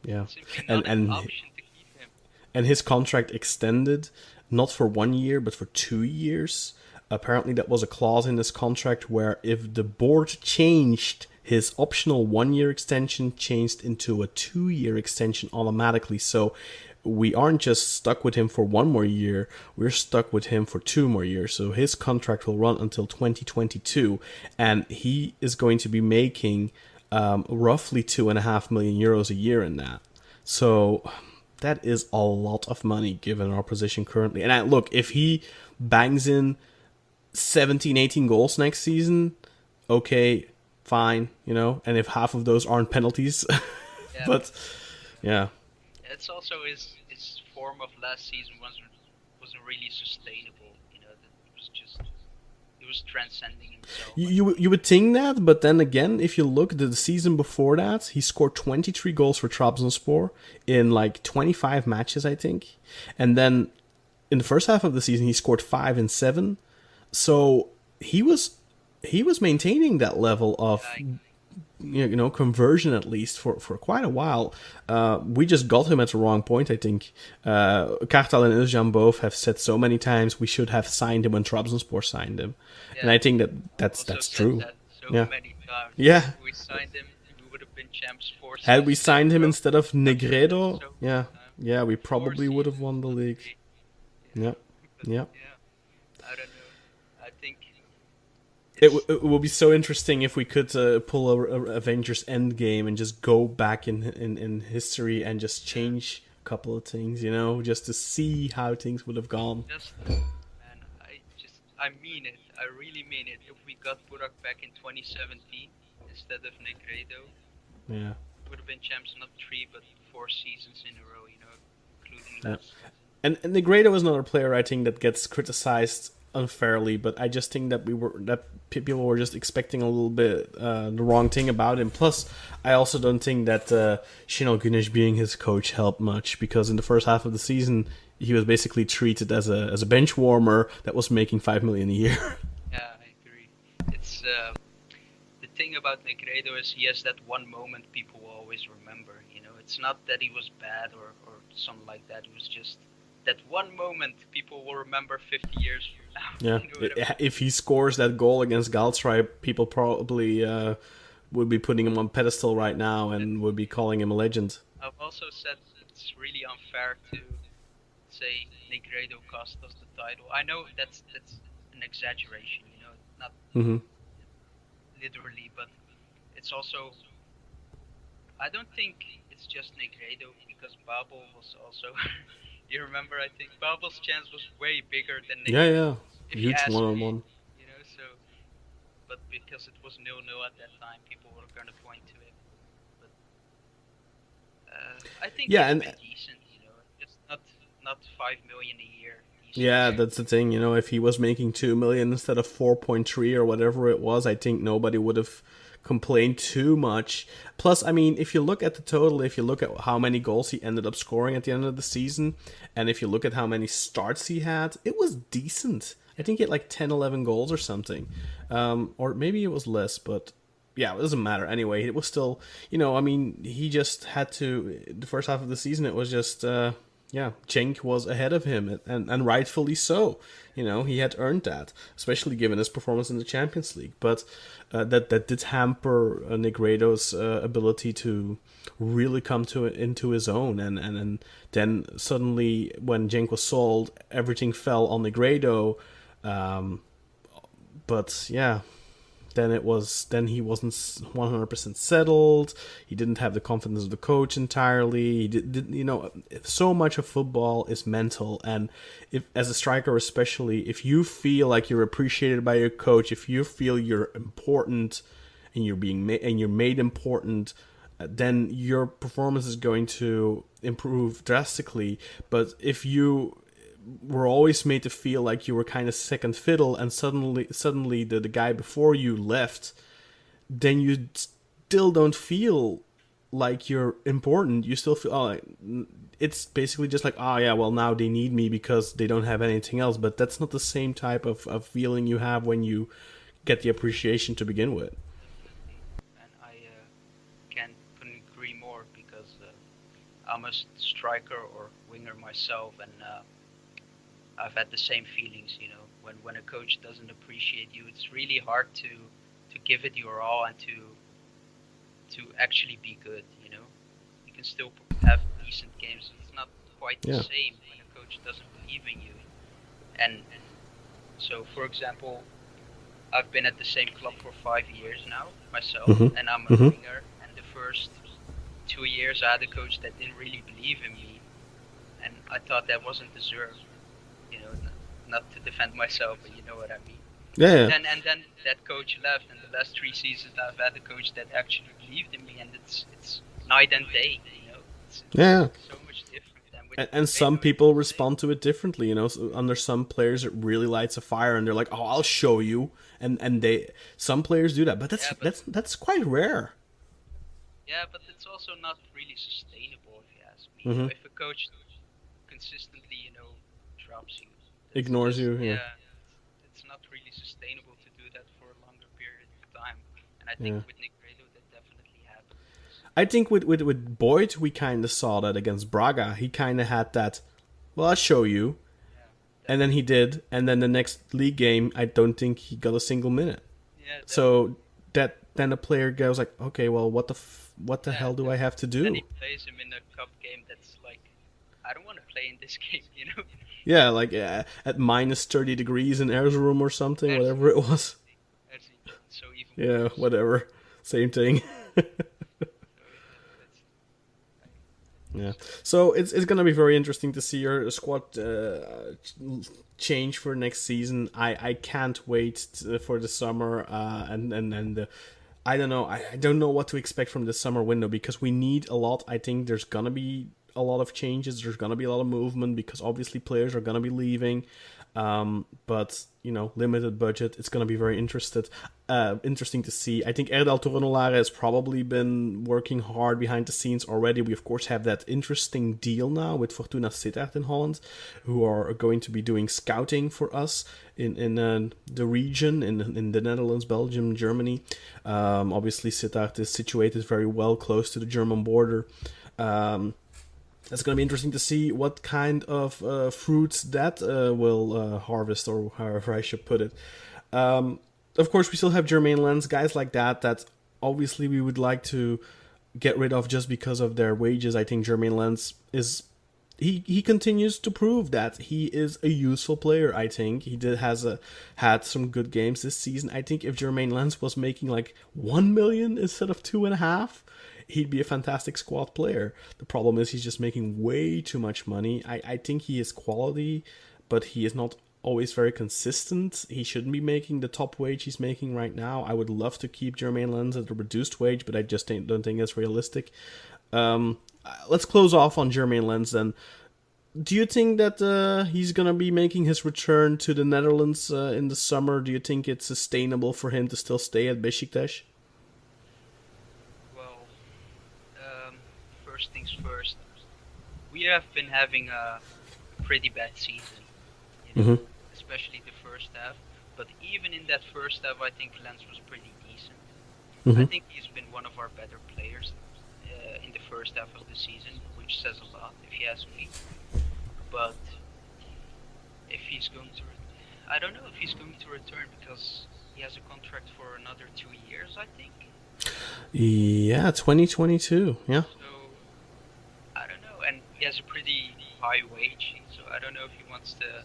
yeah, it's simply and not an and option to keep him. and his contract extended not for 1 year but for 2 years. Apparently, that was a clause in his contract where if the board changed his optional 1 year extension changed into a 2 year extension automatically. So we aren't just stuck with him for 1 more year, we're stuck with him for 2 more years. So his contract will run until 2022, and he is going to be making roughly 2.5 million euros a year in that. So that is a lot of money given our position currently. And look, if he bangs in 17, 18 goals next season, okay, fine, and if half of those aren't penalties, Yeah, but yeah, it's also his form of last season wasn't really sustainable. That was just he was transcending himself. I you would think that, but then again, if you look at the season before that, he scored 23 goals for Trabzonspor in like 25 matches, I think, and then in the first half of the season, he scored 5 and 7. So he was maintaining that level of like conversion at least for quite a while. We just got him at the wrong point, I think. Kartal and Özcan both have said so many times we should have signed him when Trabzonspor signed him, and yeah, I think that that's also that's said true. that so Yeah, many times. yeah. If we signed him, we would have been champs four Had we seasons in signed a him row. instead of I've said it Negredo, so many yeah, times. yeah, we Four probably would have seasons won the in the league. league. Yeah, But yeah. yeah, I don't know. I think It, it's it will be so interesting if we could pull a Avengers Endgame and just go back in history and just yeah, change a couple of things, just to see how things would have gone. just man. I mean it. I really mean it. If we got Burak back in 2017 instead of Negredo, Yeah, we would have been champs not 3 but 4 seasons in a row. Including yeah. last season. And Negredo is another player I think that gets criticized unfairly, but I just think that people were just expecting a little bit the wrong thing about him. Plus, I also don't think that Şenol Güneş being his coach helped much, because in the first half of the season he was basically treated as a bench warmer that was making 5 million a year. Yeah, I agree. It's the thing about Negredo is he has that one moment people will always remember. It's not that he was bad or something like that. It was just that one moment people will remember 50 years from now. Yeah, if he scores that goal against Galatasaray, people probably would be putting him on pedestal right now and would be calling him a legend. I've also said it's really unfair to say Negredo cost us the title. I know that's an exaggeration, not literally, but it's also. I don't think it's just Negredo, because Babel was also. You remember? I think Babel's chance was way bigger than Negredo. Yeah, huge one-on-one. But because it was 0-0 at that time, people were going to point to it. But I think it's been decent, just not 5 million a year. Yeah, that's the thing. If he was making 2 million instead of 4.3 or whatever it was, I think nobody would have complained too much. Plus, I mean, if you look at the total, if you look at how many goals he ended up scoring at the end of the season, and if you look at how many starts he had, it was decent. I think he had like 10, 11 goals or something. Or maybe it was less, but yeah, it doesn't matter. Anyway, it was still, I mean, he just had to, the first half of the season, it was just, Cenk was ahead of him, and rightfully so. He had earned that, especially given his performance in the Champions League. But that did hamper Negredo's ability to really come into his own. And then suddenly, when Cenk was sold, everything fell on Negredo. But yeah, then he wasn't 100% settled. He didn't have the confidence of the coach entirely. He did so much of football is mental, and if as a striker especially, if you feel like you're appreciated by your coach, if you feel you're important and you're made important, then your performance is going to improve drastically. But if you were always made to feel like you were kind of second fiddle, and suddenly the guy before you left, then you still don't feel like you're important. You still feel, it's basically just like, oh yeah, well now they need me because they don't have anything else. But that's not the same type of feeling you have when you get the appreciation to begin with. And I couldn't agree more, because I'm a striker or winger myself, and I've had the same feelings, when a coach doesn't appreciate you, it's really hard to give it your all and to actually be good, You can still have decent games, but it's not quite the same when a coach doesn't believe in you. And so, for example, I've been at the same club for 5 years now, myself, and I'm a winger, and the first 2 years I had a coach that didn't really believe in me, and I thought that wasn't deserved. Not to defend myself, but you know what I mean. Yeah. And then that coach left, and the last 3 seasons I've had a coach that actually believed in me, and it's night and day. It's so much different. And some people respond to it differently. So under some players, it really lights a fire, and they're like, "Oh, I'll show you." And some players do that, but that's quite rare. Yeah, but it's also not really sustainable, if you ask me. If a coach consistently, drops you, ignores you. It's not really sustainable to do that for a longer period of time. And I think with Negredo that definitely happened. I think with Boyd we kind of saw that against Braga. He kind of had that, well, I'll show you. And then he did, and then the next league game I don't think he got a single minute. So that then the player goes like, okay, well, what the hell do I have to do? And he plays him in a cup game that's like, I don't want to play in this game, Yeah, like at minus 30 degrees in Erzurum or something, whatever it was. So even yeah, whatever. Same thing. Yeah. So it's going to be very interesting to see your squad change for next season. I can't wait for the summer and I don't know. I don't know what to expect from the summer window, because we need a lot. I think there's going to be a lot of changes. There's going to be a lot of movement because obviously players are going to be leaving. But limited budget. It's going to be very interesting to see. I think Erdal Torunolare has probably been working hard behind the scenes already. We of course have that interesting deal now with Fortuna Sittard in Holland, who are going to be doing scouting for us in the region in the Netherlands, Belgium, Germany. Obviously, Sittard is situated very well close to the German border. It's going to be interesting to see what kind of fruits that will harvest, or however I should put it. Of course, we still have Jermaine Lens, guys like that obviously we would like to get rid of just because of their wages. I think Jermaine Lens is... He continues to prove that he is a useful player. I think he had some good games this season. I think if Jermaine Lens was making like 1 million instead of 2.5, he'd be a fantastic squad player. The problem is he's just making way too much money. I think he is quality, but he is not always very consistent. He shouldn't be making the top wage he's making right now. I would love to keep Jermaine Lens at a reduced wage, but I just don't think that's realistic. Let's close off on Jermaine Lens then. Do you think that he's going to be making his return to the Netherlands in the summer? Do you think it's sustainable for him to still stay at Besiktas? Well, first things first. We have been having a pretty bad season, especially the first half. But even in that first half, I think Lens was pretty decent. I think he's been one of our better players in the first half of the season, which says a lot if you ask me. But if he's going to, I don't know if he's going to return because he has a contract for another 2 years, I think. Yeah, 2022. Yeah. So I don't know, and he has a pretty high wage, so I don't know if he wants to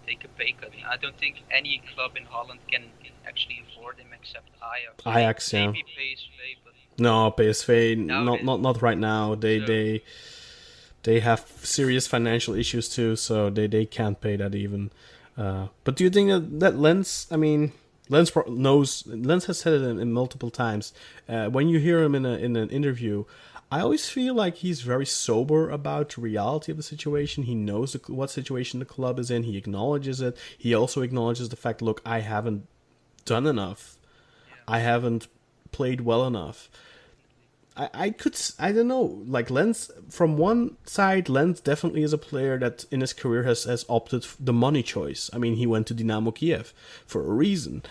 take a pay cut. I don't think any club in Holland can actually afford him except Ajax. Ajax, yeah. Maybe PSV, but no, PSV, not right now. They have serious financial issues too, so they can't pay that even. But do you think that Lens? I mean, Lens has said it in multiple times. When you hear him in an interview, I always feel like he's very sober about the reality of the situation. He knows what situation the club is in. He acknowledges it. He also acknowledges the fact, look, I haven't done enough. I haven't played well enough. I don't know, like Lens, from one side, Lens definitely is a player that in his career has opted the money choice. I mean, he went to Dynamo Kiev for a reason.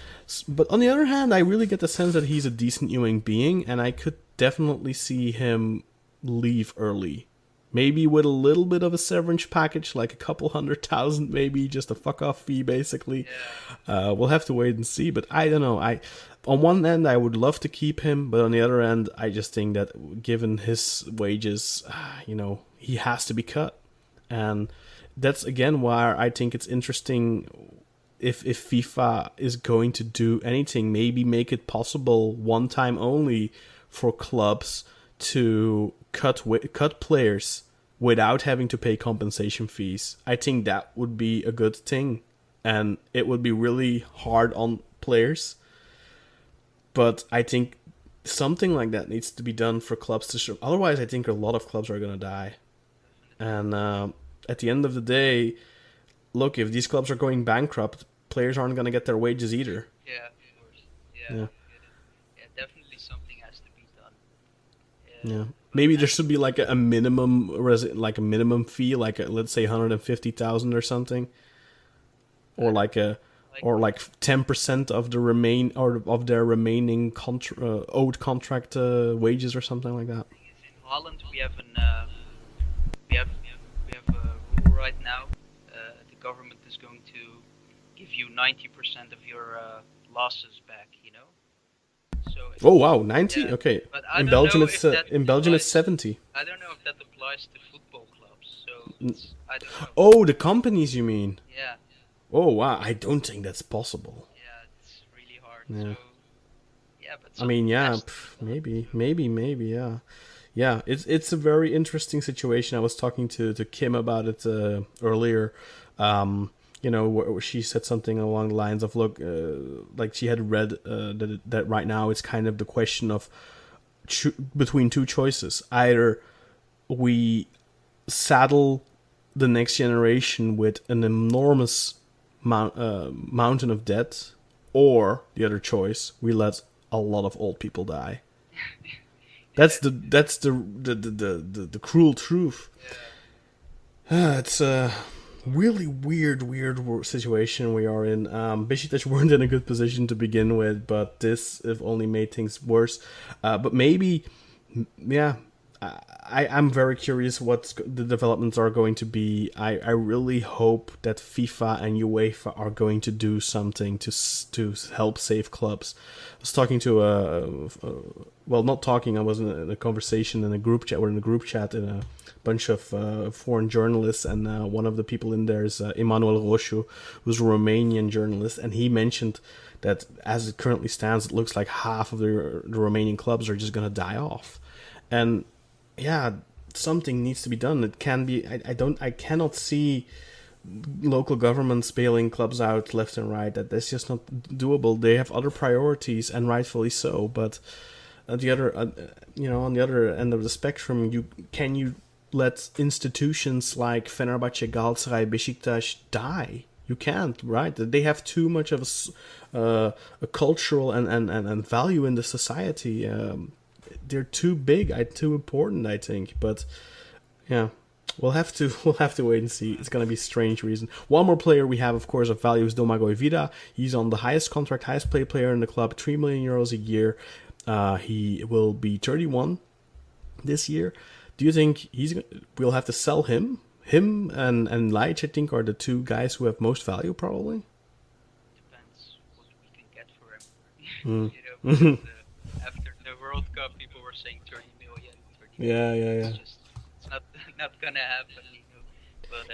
But on the other hand, I really get the sense that he's a decent human being, and I could definitely see him leave early. Maybe with a little bit of a severance package, like a couple 100,000, maybe just a fuck off fee, basically. Yeah. We'll have to wait and see, but I don't know. On one end, I would love to keep him, but on the other end, I just think that given his wages, he has to be cut. And that's, again, why I think it's interesting if FIFA is going to do anything, maybe make it possible one time only for clubs to cut players without having to pay compensation fees. I think that would be a good thing, and it would be really hard on players. But I think something like that needs to be done for clubs to show. Otherwise, I think a lot of clubs are going to die. And at the end of the day, look, if these clubs are going bankrupt, players aren't going to get their wages either. Yeah, of course. Yeah. Definitely something has to be done. Yeah. Maybe there should be like a minimum fee, like let's say 150,000 or something, or like 10% of their remaining owed contract wages or something like that. In Holland, we have a rule right now. The government is going to give you 90% of your losses back. So oh wow, 90? Yeah. Okay. In Belgium, it's 70. I don't know if that applies to football clubs. So I don't know. Oh, the companies, you mean? Yeah. Oh wow, I don't think that's possible. Yeah, it's really hard. Yeah. So, yeah, but I mean, yeah, maybe, yeah. Yeah, it's a very interesting situation. I was talking to Kim about it earlier. She said something along the lines of, look, like she had read that right now it's kind of the question of between two choices. Either we saddle the next generation with an enormous mountain of debt, or the other choice, we let a lot of old people die. That's the cruel truth. It's a really weird situation we are in. Besiktas weren't in a good position to begin with, but this if only made things worse. But maybe, yeah. I'm very curious what the developments are going to be. I really hope that FIFA and UEFA are going to do something to help save clubs. I was talking to not talking. I was in a conversation in a group chat. We're in a group chat in a bunch of foreign journalists, and one of the people in there is Emanuel Roșu, who's a Romanian journalist, and he mentioned that as it currently stands, it looks like half of the Romanian clubs are just going to die off, and yeah, something needs to be done. It can be. I cannot see local governments bailing clubs out left and right. That's just not doable. They have other priorities, and rightfully so. But on the other end of the spectrum, can you let institutions like Fenerbahce, Galatasaray, Besiktas die? You can't, right? They have too much of a cultural and value in the society. They're too big, too important, I think. But yeah, we'll have to wait and see. It's gonna be a strange reason. One more player we have, of course, of value is Domagoj Vida. He's on the highest contract, highest paid player in the club, €3 million a year. He will be 31 this year. Do you think we'll have to sell him? Him and Laic, I think, are the two guys who have most value, probably. Depends what we can get for him. Because, after the World Cup, people were saying 30 million. 30 yeah, million. yeah. It's not gonna happen.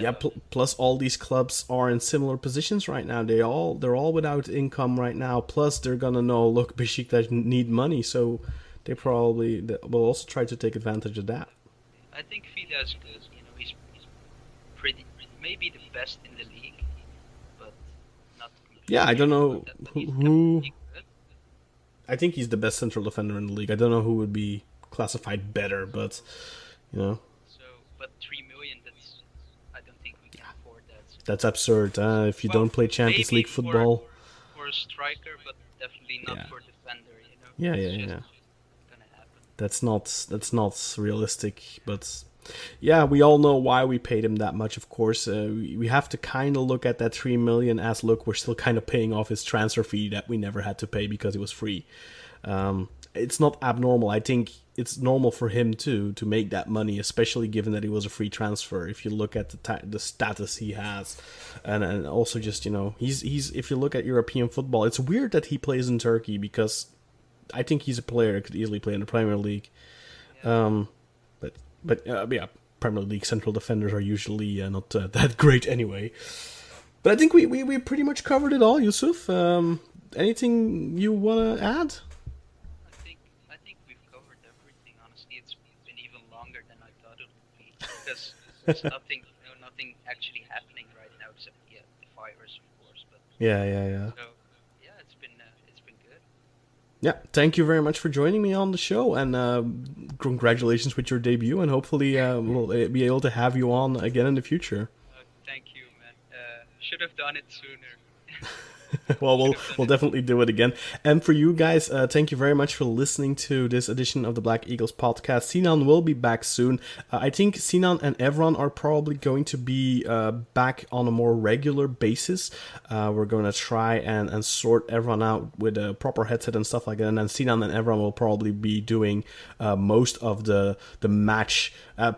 But, plus all these clubs are in similar positions right now. They're all without income right now. Plus they're gonna know, look, Besiktas need money, so they probably will also try to take advantage of that. I think Vida is good. He's pretty, maybe the best in the league, but not. Yeah, I don't know who. I think he's the best central defender in the league. I don't know who would be classified better, but So, but 3 million. I don't think we can afford that. That's absurd. If you don't play Champions League football. For a striker, but definitely not for a defender. Yeah. Gonna happen. That's not realistic, but yeah, we all know why we paid him that much. Of course, we have to kind of look at that 3 million as, look, we're still kind of paying off his transfer fee that we never had to pay because it was free. It's not abnormal. I think it's normal for him to make that money, especially given that he was a free transfer. If you look at the status he has, and also just he's if you look at European football, it's weird that he plays in Turkey, because I think he's a player that could easily play in the Premier League. Yeah. But Premier League central defenders are usually not that great anyway. But I think we pretty much covered it all, Yusuf. Anything you want to add? I think we've covered everything. Honestly, it's been even longer than I thought it would be, because there's nothing actually happening right now except the virus, of course. But yeah. So yeah, it's been good. Yeah, thank you very much for joining me on the show, and congratulations with your debut, and hopefully we'll be able to have you on again in the future. Thank you, man. Should have done it sooner. Well, we'll definitely do it again. And for you guys, thank you very much for listening to this edition of the Black Eagles podcast. Sinan will be back soon. I think Sinan and Evran are probably going to be back on a more regular basis. We're going to try and sort Evran out with a proper headset and stuff like that. And then Sinan and Evran will probably be doing most of the match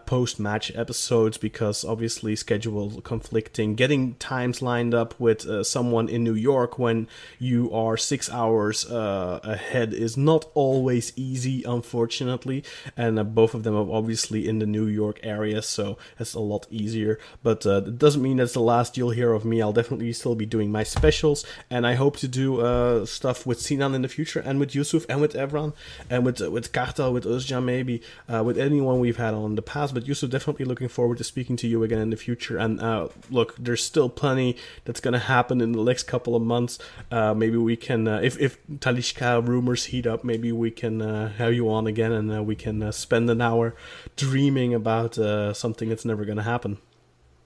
post-match episodes, because obviously schedule conflicting. Getting times lined up with someone in New York when you are 6 hours ahead is not always easy, unfortunately, and both of them are obviously in the New York area, so it's a lot easier. But it doesn't mean that's the last you'll hear of me. I'll definitely still be doing my specials, and I hope to do stuff with Sinan in the future, and with Yusuf, and with Evran, and with Kartal, with Özcan, maybe with anyone we've had on the past. But Yusuf, definitely looking forward to speaking to you again in the future. And look, there's still plenty that's going to happen in the next couple of months. months, maybe we can, if Talisca rumors heat up, maybe we can have you on again, and we can spend an hour dreaming about something that's never going to happen.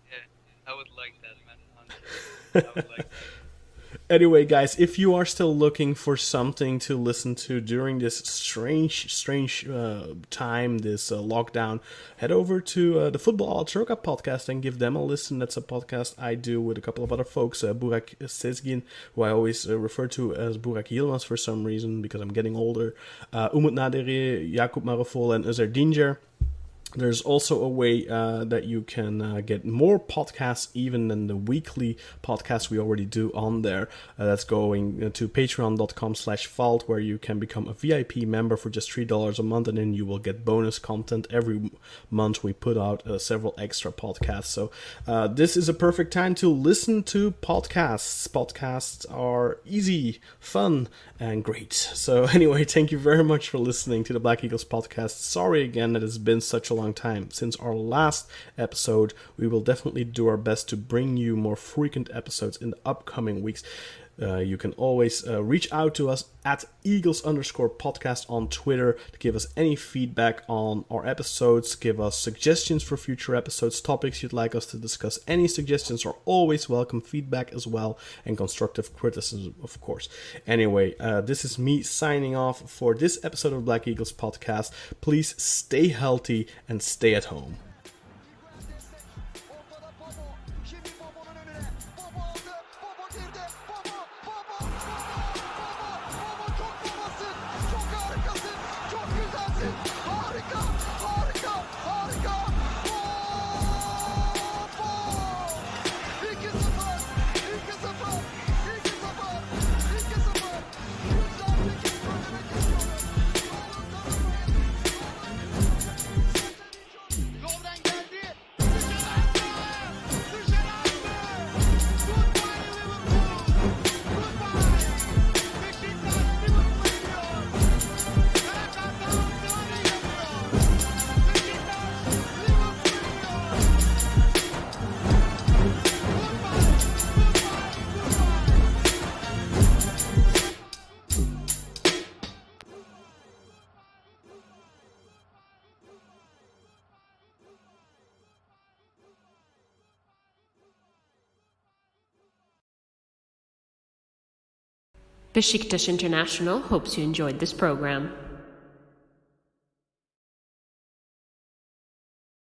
Yeah, I would like that, man. I would like that. Anyway, guys, if you are still looking for something to listen to during this strange time, this lockdown, head over to the Football Troika podcast and give them a listen. That's a podcast I do with a couple of other folks, Burak Sezgin, who I always refer to as Burak Yilmaz for some reason because I'm getting older, Umut Naderi, Jakub Marofol, and Özer Dinger. There's also a way that you can get more podcasts even than the weekly podcast we already do on there. That's going to patreon.com/fault, where you can become a VIP member for just $3 a month, and then you will get bonus content every month. We put out several extra podcasts. So this is a perfect time to listen to podcasts. Podcasts are easy, fun, and great. So anyway, thank you very much for listening to the Black Eagles podcast. Sorry again that it's been such a long time since our last episode. We will definitely do our best to bring you more frequent episodes in the upcoming weeks. You can always reach out to us at Eagles_podcast on Twitter to give us any feedback on our episodes, give us suggestions for future episodes, topics you'd like us to discuss. Any suggestions are always welcome, feedback as well, and constructive criticism, of course. Anyway, this is me signing off for this episode of Black Eagles Podcast. Please stay healthy and stay at home. Besiktas International hopes you enjoyed this program.